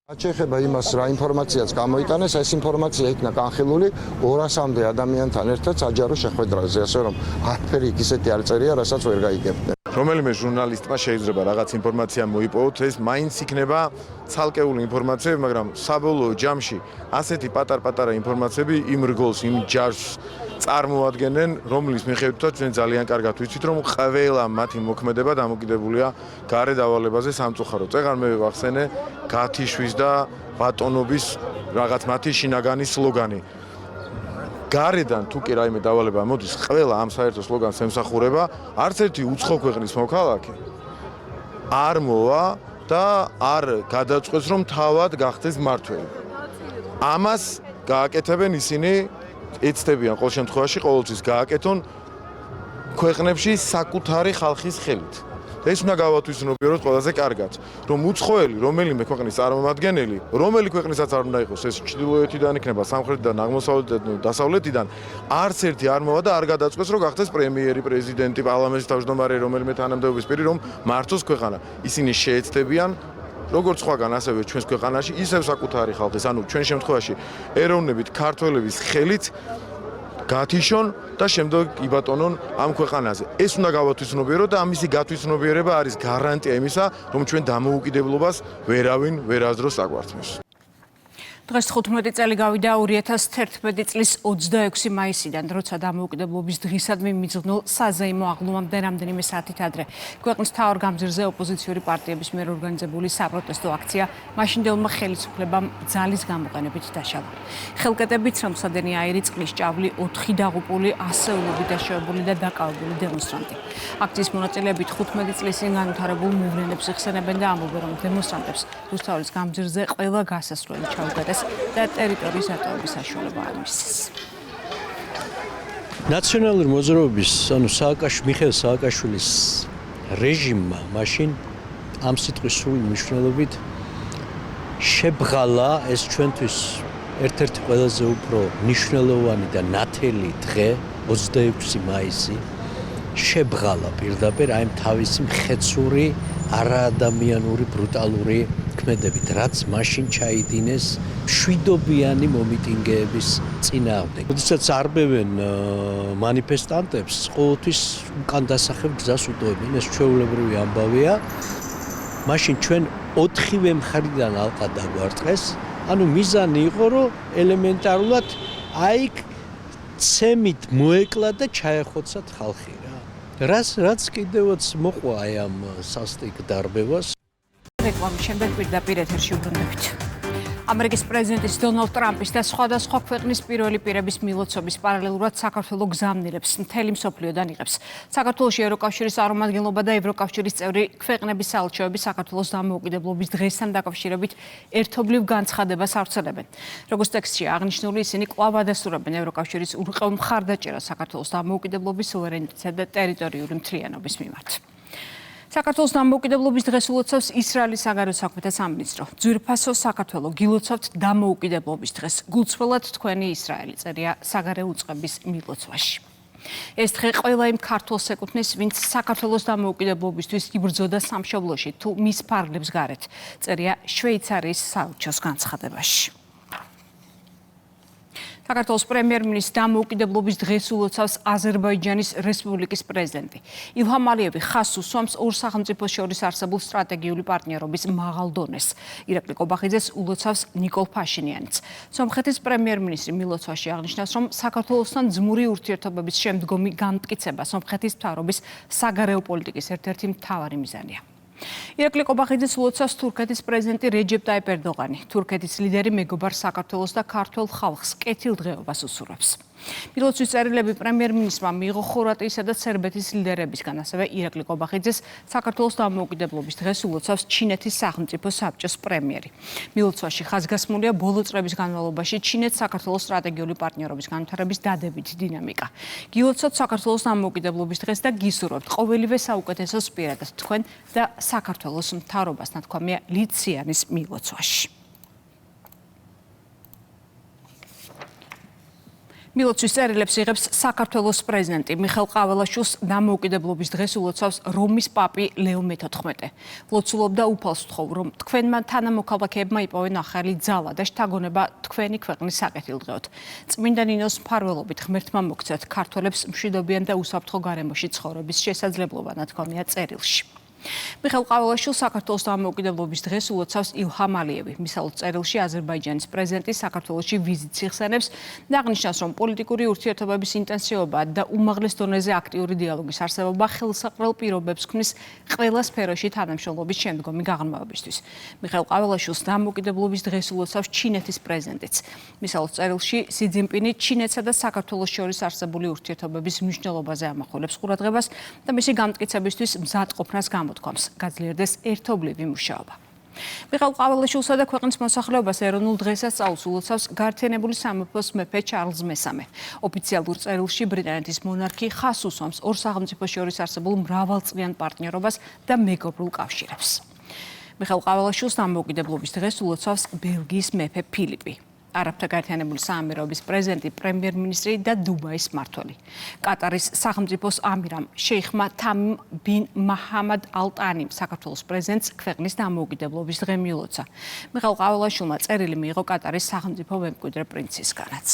Შეეხება იმას, რა ინფორმაციაც გამოიტანეს, ეს ინფორმაცია იქნა განხილული 200-მდე ადამიანთან ერთად საჯარო შეხვედრაზე, ასე რომ არაფერი ისეთი არ წერია, რასაც ვერ გაიგებდნენ. რომელიმე ჟურნალისტმა შეიძლება რაღაც ინფორმაცია მოიპოვოთ, ეს მაინც იქნება ცალკეული ინფორმაციები, მაგრამ საბოლოო ჯამში ასეთი პატარ-პატარა ინფორმაციები იმ რგოლს, იმ ჯარს წარმოადგენენ, რომლის მიხედვითაც ჩვენ ძალიან კარგად ვიცით, რომ ყველა მათი მოქმედება დამოკიდებულია გარე დავალებაზე სამწუხაროდ. წეგან მე ვახსენე გათიშვის და ბატონობის რაღაც მათი შინაგანი სლოგანი. გარედან თუ კი რაიმე დავალება მოდის, ყველა ამ საერთო სლოგანს ემსახურება, არც ერთი უცხო ქვეყნის მოქალაქე არ მოვა და არ გადაწყვეტს, რომ თავად გახდეს მმართველი. ამას გააკეთებენ ისინი, ეცდებიან ყოველ შემთხვევაში ყოველთვის გააკეთონ ქვეყნებში საკუთარი ხალხის ხელით. ეს უნდა გავათვითცნობიეროთ ყველაზე კარგად, რომ უცხოელი, რომელიმე ქვეყნის წარმომადგენელი, რომელი ქვეყნისაც არ უნდა იყოს, ეს ჩრდილოეთიდან იქნება, სამხრეთიდან, აღმოსავლეთიდან, დასავლეთიდან, არც ერთი არ მოვა და არ გადაწყვეტს, რომ გახდეს პრემიერი, პრეზიდენტი, პარლამენტის თავმჯდომარე, რომელიმე თანამდებობის პირი, რომ მართოს ქვეყანა. ისინი შეეცდებიან როგორც სხვაგან, ასევე ჩვენს ქვეყანაში, ისევ საკუთარი ხალხის, ანუ ჩვენ შემთხვევაში ეროვნებით ქართველების ხელით გათიშონ და შემდეგ იბატონონ ამ ქვეყანაზე. ეს უნდა გავათვითცნობიეროთ და ამისი გათვითცნობიერება არის გარანტია იმისა, რომ ჩვენ დამოუკიდებლობას ვერავინ ვერ აძროს საკვართმოს. დღეს 15 წელი გავიდა 2011 წლის 26 მაისიდან, როცა დამოუკიდებლობის დღისადმი მიძღვნილ საზეიმო აღლუმამდე რამდენიმე საათით ადრე ქვეყნის მთავარ გამზირზე ოპოზიციური პარტიების მიერ ორგანიზებული საპროტესტო აქცია მაშინდელმა ხელისუფლებამ ძალის გამოყენებით დაშალა. ხელკეტებით სამსადენი აირი, წყლის ჭავლი, 4 დაღუპული, ასეულობით დაშავებული და დაკავებული დემონსტრანტი. აქციის მონაწილეები 15 წლის წინ განვითარებულ მოვლენებს იხსენებენ და ამბობენ, რომ დემონსტრანტებს რუსთავის გამზირზე ყველა გასასვლელი ჩაუგდეს და ტერიტორიის ატოვების საშუალება არ მისცეს. ნაციონალური მოძრაობის, ანუ მიხეილ სააკაშვილის რეჟიმმა მაშინ ამ სიტყვის სრული მნიშვნელობით შებრალა ეს ჩვენთვის ერთ-ერთი ყველაზე უფრო მნიშვნელოვანი და ნათელი დღე 26 მაისი შებრალა პირდაპირ აი თავისი მხეცური არაადამიანური ბრუტალური ქმედებით, რაც მაშინ ჩაიდინეს მშვიდობიანი მომიტინგეების წინააღმდეგ. როდესაც არბევენ მანიფესტანტებს, ყოველთვის უკან დასახებ გზას უტოვებენ, ეს ჩვეულებრივი ამბავია. მაშინ ჩვენ 4-ვე მხრიდან ალყა დაგვარტყეს, ანუ მიზანი იყო, რომ ელემენტარულად აიქ ცემით მოეკლა და ჩაეხოცათ ხალხი რა. რაც კიდევაც მოყვა აი ამ სასტიკ დარბევას. რეკლამის შემდეგ პირდაპირ ეთერში უბრუნდებით. ამერიკის პრეზიდენტის დონალდ ტრამპის და სხვადასხვა ქვეყნის პირველი პირების მილოცობის პარალელურად საქართველოს გზავნილებს მთელი მსოფლიოდან იღებს. საქართველოში ევროკავშირის წარმომადგენლობა და ევროკავშირის წევრი ქვეყნების საელჩოები საქართველოს დამოუკიდებლობის დღესთან დაკავშირებით ერთობლივ განცხადებას ავრცელებენ. როგორც ტექსტში აღნიშნული, ისინი კვლავ ადასტურებენ ევროკავშირის ურყევ მხარდაჭერას საქართველოს დამოუკიდებლობის, სუვერენიტეტისა და ტერიტორიული მთლიანობის მიმართ. საქართველოს დამოუკიდებლობის დღეს ულოცავს ისრაელის საგარეო საქმეთა სამინისტრო. ძვირფასო საქართველო გილოცავთ დამოუკიდებლობის დღეს. გულწრფელად თქვენი ისრაელი, წერია საგარეო უწყების მილოცვაში. ეს დღე ყველა იმ ქართველს ეკუთვნის, ვინც საქართველოს დამოუკიდებლობისთვის იბრძოდა სამშობლოში თუ მის ფარგლებს გარეთ, წერია შვეიცარიის საელჩოს განცხადებაში. საქართველოს პრემიერ-მინისტრის დამოუკიდებლობის დღეს ულოცავს აზერბაიჯანის რესპუბლიკის პრეზიდენტი. ილჰამ ალიევი ხაზს უსვამს ორ სახელმწიფოს შორის არსებულ სტრატეგიული პარტნიორობის მაღალ დონეს. ირაკლი კობახიძეს ულოცავს ნიკოლ ფაშინიანიც. სომხეთის პრემიერ-მინისტრი მილოცვაში აღნიშნავს, რომ საქართველოსთან ძმური ურთიერთობების შემდგომი განმტკიცება სომხეთის მთავრობის საგარეო პოლიტიკის ერთ-ერთი მთავარი მიზანია. ირაკლი კობახიძეს ულოცავს თურქეთის პრეზიდენტი რეჯეპ ტაიპ ერდოღანი. თურქეთის ლიდერი მეგობარ საქართველოს და ქართველ ხალხს კეთილდღეობას უსურვებს. მილოცვის წერილები პრემიერ-მინისტრმა მიიღო ხორვატიისა და სერბეთის ლიდერებისგან, ასევე ირაკლი კობახიძეს საქართველოს დამოუკიდებლობის დღეს ულოცავს ჩინეთის სახელმწიფო საბჭოს პრემიერი. მილოცვაში ხაზგასმულია ბოლო წლების განმავლობაში ჩინეთს საქართველოს სტრატეგიული პარტნიორობის განვითარების დადებითი დინამიკა. გილოცავთ საქართველოს დამოუკიდებლობის დღეს და გისურვებთ ყოველივე საუკეთესოს პირადად თქვენ და საქართველოს მთავრობას, ნათქვამია ლიციანის მილოცვაში. მილოცვის წერილებს იღებს საქართველოს პრეზიდენტი მიხეილ ყაველაშვილს დამოუკიდებლობის დღეს ულოცავს რომის პაპი ლეო მე-14. ლოცულობდა უფალს ვთხოვ, რომ თქვენმა თანამოქალაქეებმა იპოვენ ახალი ძალა და შთაგონება თქვენი ქვეყნის საკეთილდღეოდ. წმინდა ნინოს მფარველობით ღმერთმა მოგცეთ ქართველებს მშვიდობიან და უსაფრთხო გარემოში ცხოვრების შესაძლებლობა, ნათქვამია წერილში. მიხეილ ყაველაშვილს საქართველოს დამოუკიდებლობის დღეს ულოცავს ილჰამ ალიევი. მისალოდ წერილში აზერბაიჯანის პრეზიდენტი საქართველოში ვიზიტს იხსენებს და აღნიშნავს, რომ პოლიტიკური ურთიერთობების ინტენსივობა და უმაღლეს დონეზე აქტიური დიალოგის არსებობა ხელსაყრელ პირობებს ქმნის ყველა სფეროში თანამშრომლობის შემდგომი გაღრმავებისთვის. მიხეილ ყაველაშვილს დამოუკიდებლობის დღეს ულოცავს ჩინეთის პრეზიდენტიც. მისალოდ წერილში სი ძინპინი ჩინეთსა და საქართველოს შორის არსებული ურთიერთობების მნიშვნელობაზე ამახვილებს ყურადღებას და მისი გამტკიცებისთვის მზადყოფნას გამოთქვამს, გაძლიერდეს ერთობლივი მუშაობა. მიხეილ ყავალაშვილსა და ქვეყნის მოსახლეობას ეროვნულ დღესასწაულს ულოცავს გაერთიანებული სამეფოს მეფე ჩარლზ მესამე. ოფიციალურ წერილში ბრიტანეთის მონარქი ხაზს უსვამს ორ სახელმწიფოს შორის არსებულ მრავალწლიან პარტნიორობას და მეგობრულ კავშირებს. მიხეილ ყავალაშვილს დამოუკიდებლობის დღეს ულოცავს ბელგიის მეფე ფილიპი. არაბთა გაერთიანებული საამიროების პრეზიდენტი, პრემიერ-მინისტრი და დუბაის მმართველი. კატარის სახელმწიფოს ამირამ შეიხმა თამიმ ბინ მაჰამად ალ-ტანიმ საქართველოს პრეზიდენტს ქვეყნის დამოუკიდებლობის დღე მიულოცა. მიხეილ ყავალაშვილმა წერილი მიიღო კატარის სახელმწიფო მემკვიდრე პრინცისგანაც.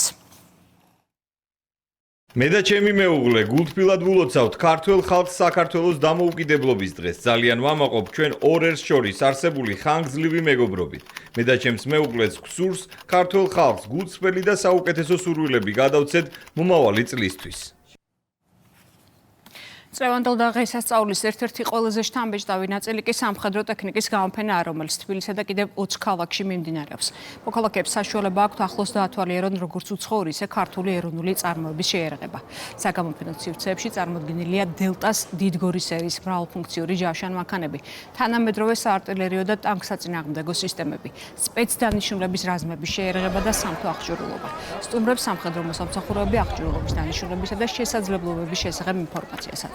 მე და ჩემი მეუღლე გულთბილად ვულოცავთ ქართველ ხალხს საქართველოს დამოუკიდებლობის დღეს. ძალიან ვამაყობ ჩვენ ორ ერს შორის არსებული ხანგრძლივი მეგობრობით. მე და ჩემს მეუღლეს გვსურს ქართველ ხალხს გულწრფელი და საუკეთესო სურვილები გადავცეთ მომავალი წლისთვის. წლევანდელ და დღესასწაულის ერთ-ერთი ყველაზე შთამბეჭდავი ნაწილი კი სამხედრო ტექნიკის გამოფენაა, რომელიც თბილისსა და კიდევ 20 ქალაქში მიმდინარეობს. მოქალაქეებს საშუალება აქვთ ახლოს დაათვალიერონ როგორც უცხოური, ისე ქართული ეროვნული წარმოების შეერაღება. საგამოფენო სივრცეებში წარმოდგენილია დელტას დიდგორის სერიის მრავალფუნქციური ჯავშან-მანქანები, თანამედროვე საარტილერიო და ტანკსაწინააღმდეგო სისტემები, სპეცდანიშნულების რაზმების შეერაღება და სამთო აღჭურვილობა. სტუმრებს სამხედრო მოსამსახურეები აღჭურვილობის დანიშნულებისა და შესაძლებლობების შესახებ ინფორმაციას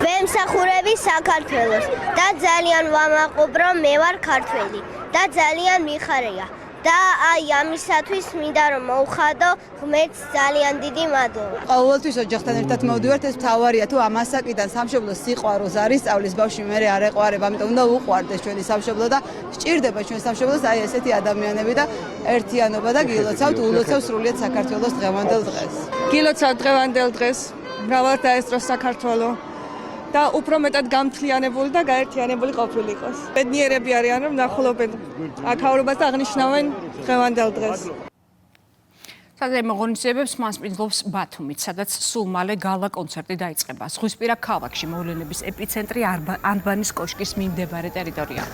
ვემსახურები საქართველოს და ძალიან ვამაყობ, რომ მე ვარ ქართველი და ძალიან მიხარია და აი ამისათვის მინდა რომ მოვხადო, ღმერთს ძალიან დიდი მადლობა. ყოველთვის ოჯახთან ერთად მოვდივართ, ეს მთავარია, თუ ამ ასაკიდან სამშობლოს სიყვარულს არ ისწავლის ბავშვი, მე არ ეყვარება, ამიტომ უნდა უყვარდეს ჩვენი სამშობლო და სჭირდება ჩვენ სამშობლოს აი ესეთი ადამიანები და ერთიანობა და გილოცავთ, ულოცავ სრულიად საქართველოს დღევანდელ დღეს. გილოცავ დღევანდელ დღეს. მრავალ დაესწროს საქართველო და უფრო მეტად გამთლიანებული და გაერთიანებული ყოფილიყოს. ბედნიერები არიან, რომ ნახულობენ აქაურობას და აღნიშნავენ დღევანდელ დღეს. საზეიმო ღონისძიებებს მასპინძლობს ბათუმით, სადაც სულ მალე გალა კონცერტი დაიწყება. ზღვისპირა ქალაქში მოვლენების ეპიცენტრი ანბანის კოშკის მიმდებარე ტერიტორია.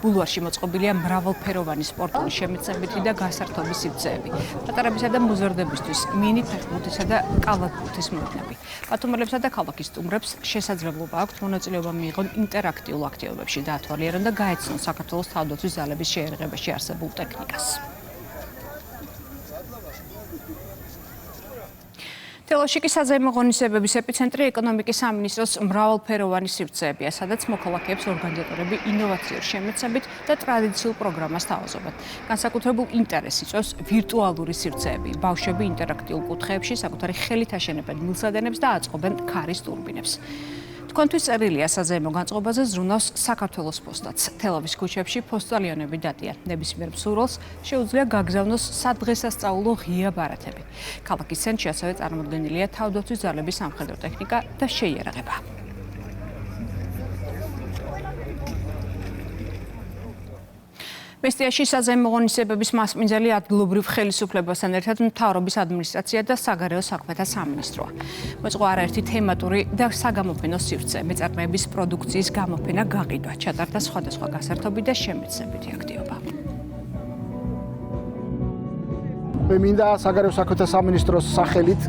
ბულვარში მოწყობილია მრავალფეროვანი სპორტული შემეცნებითი და გასართობი სივრცეები. პატარებისა და მოზარდებისთვის მინი ფეხბურთისა და კალათბურთის მოედნები. ბათუმელებსა და ქალაქის სტუმრებს შესაძლებლობა აქვთ მონაწილეობა მიიღონ ინტერაქტიულ აქტივობებში, დაათვალიერონ და გაეცნონ საქართველოს თავდაცვის ძალების შეერაღებაში არსებულ ტექნიკას. თელავში კი საზეიმო ღონისძიებების ეპიცენტრი ეკონომიკის სამინისტროს მრავალფეროვანი სივრცეებია, სადაც მოქალაქეებს ორგანიზატორები ინოვაციურ შემეცნებით და ტრადიციულ პროგრამას თავაზობენ. განსაკუთრებულ ინტერესს იწვევს ვირტუალური სივრცეები. ბავშვები ინტერაქტიულ კუთხეებში საკუთარი ხელით აშენებენ მილსადენებს და აწყობენ ქარის ტურბინებს. თქვენთვის წერილია საზეიმო განწყობაზე ზრუნავს საქართველოს პოსტაც. თელავის ქუჩებში პოსტალიონები დადიან. ნებისმიერ მსურველს შეუძლია გაგზავნოს სადღესასწაულო ღია ბარათები. ქალაქის ცენტრში ასევე წარმოდგენილია თავდაცვის ძალების სამხედრო ტექნიკა და შეიარაღება. მესტიაში საზეიმო ღონისძიებების მასპინძელი ადგილობრივ ხელისუფლებასთან ერთად მთავრობის ადმინისტრაცია და საგარეო საქმეთა სამინისტროა. მოწყო არაერთი თემატური და საგამოფენო სივრცე, მეწარმეების პროდუქციის გამოფენა გაყიდვა, ჩატარდა სხვადასხვა გასართობი და შემეცნებითი აქტივობა. მე მინდა საგარეო საქმეთა სამინისტროს სახელით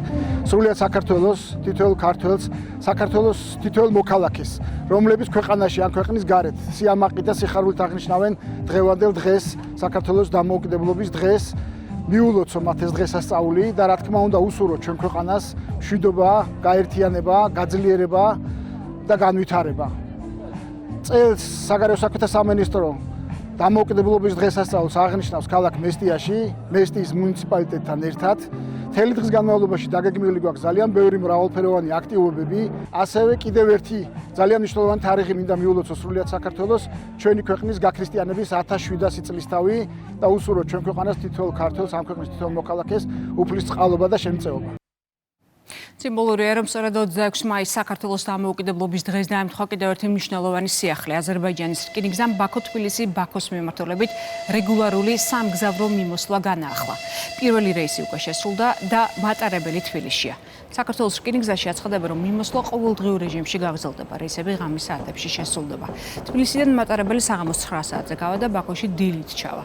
სრულიად საქართველოს თითოეულ ქართველს, საქართველოს თითოეულ მოქალაქეს, რომლებიც ქვეყანაში ან ქვეყნის გარეთ სიამაყით და სიხარულით აღნიშნავენ დღევანდელ დღეს, საქართველოს დამოუკიდებლობის დღეს, მიულოცო მათ ეს დღესასწაული და რა თქმა უნდა უსურვოთ ჩვენ ქვეყანას მშვიდობა, გაერთიანება, გაძლიერება და განვითარება. წელს საგარეო საქმეთა სამინისტრო დამოუკიდებლობის დღესასწაულს აღნიშნავს ქალაქ მესტიაში, მესტიის მუნიციპალიტეტთან ერთად. მთელი დღის განმავლობაში დაგეგმილი გვაქვს ძალიან ბევრი მრავალფეროვანი აქტივობები, ასევე კიდევ ერთი ძალიან მნიშვნელოვანი თარიღი მინდა მიულოცოს სრულიად საქართველოს, ჩვენი ქვეყნის გაქრისტიანების 1700 წლისთავი და უსურვოთ ჩვენ ქვეყანას თითოეულ ქართველს, ამ ქვეყნის თითოეულ მოქალაქეს უფლის წყალობა და შემწეობა. სიმბოლურია, რომ სწორედ 26 მაისს საქართველოს დამოუკიდებლობის დღეს დაემთხვა კიდევ ერთი მნიშვნელოვანი სიახლე. აზერბაიჯანის რკინიგზამ ბაქო-თბილისი-ბაქოს მიმართულებით რეგულარული სამგზავრო მიმოსვლა განაახლა. პირველი რეისი უკვე შესრულდა და მატარებელი თბილისშია. საქართველოს რკინიგზაში აცხადებენ, რომ მიმოსვლა ყოველდღიურ რეჟიმში გაგრძელდება, რეისები ღამის საათებში შესრულდება. თბილისიდან მატარებელი საღამოს 9 საათზე გავა და ბაქოში დილით ჩავა.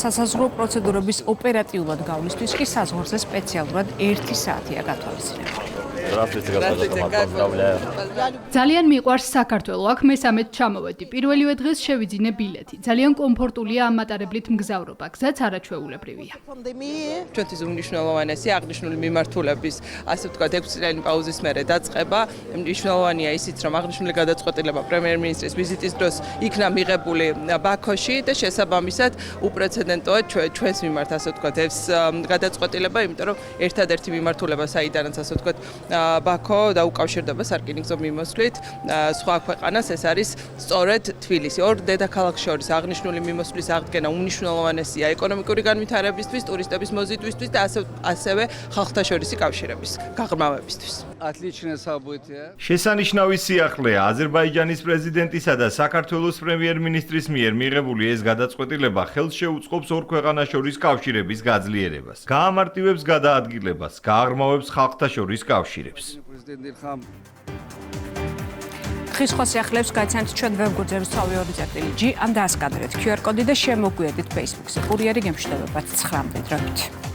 სასაზღვრო პროცედურების ოპერატიულად გავლისთვის კი საზღვარზე სპეციალურად 1 საათია გათვალისწინებული. ძალიან მიყვარს საქართველო, აქ მესამედ ჩამოვედი. პირველივე დღეს შევიძინე ბილეთი. ძალიან კომფორტულია ამ მატარებლით მგზავრობა, გზაც არაჩვეულებრივია. ჩვენთვის უმნიშვნელოვანესი აღნიშნული მიმართულების, ასე ვთქვათ, 6 წლიანი პაუზის მერე დაწყება. მნიშვნელოვანია ისიც, რომ აღნიშნული გადაწყვეტილება პრემიერ-მინისტრის ვიზიტის დროს იქნა მიღებული ბაქოში და შესაბამისად უპრეცედენტოა ჩვენს მიმართ, ასე ვთქვათ, ეს გადაწყვეტილება, იმიტომ რომ ერთადერთი მიმართულება, საიდანაც ასე ვთქვათ, ბაქო დაუკავშირდება სარკინიგზო მიმოსვლით სხვა ქვეყანას, ეს არის სწორედ თბილისი. ორ დედაქალაქს შორის აღნიშნული მიმოსვლის აღდგენა უმნიშვნელოვანესია ეკონომიკური განვითარებისთვის, ტურისტების მოზიდვისთვის და ასევე ხალხთაშორისი კავშირების გაღრმავებისთვის. შესანიშნავი სიახლეა აზერბაიჯანის პრეზიდენტისა და საქართველოს პრემიერ-მინისტრის მიერ მიღებული ეს გადაწყვეტილება ხელს შეუწყობს ორ ქვეყანას შორის კავშირების გაძლიერებას, გაამარტივებს გადაადგილებას, გააღრმავებს ხალხთა შორის კავშირებს. ხის სხვა სიახლეებს გაიცანთ ჩვენ ვებგვერდზე @2.g ამ დაასკანერეთ QR კოდი და შემოგვიედით Facebook-ზე. კურიერი გემშვიდობებად 9-მდე დროებით.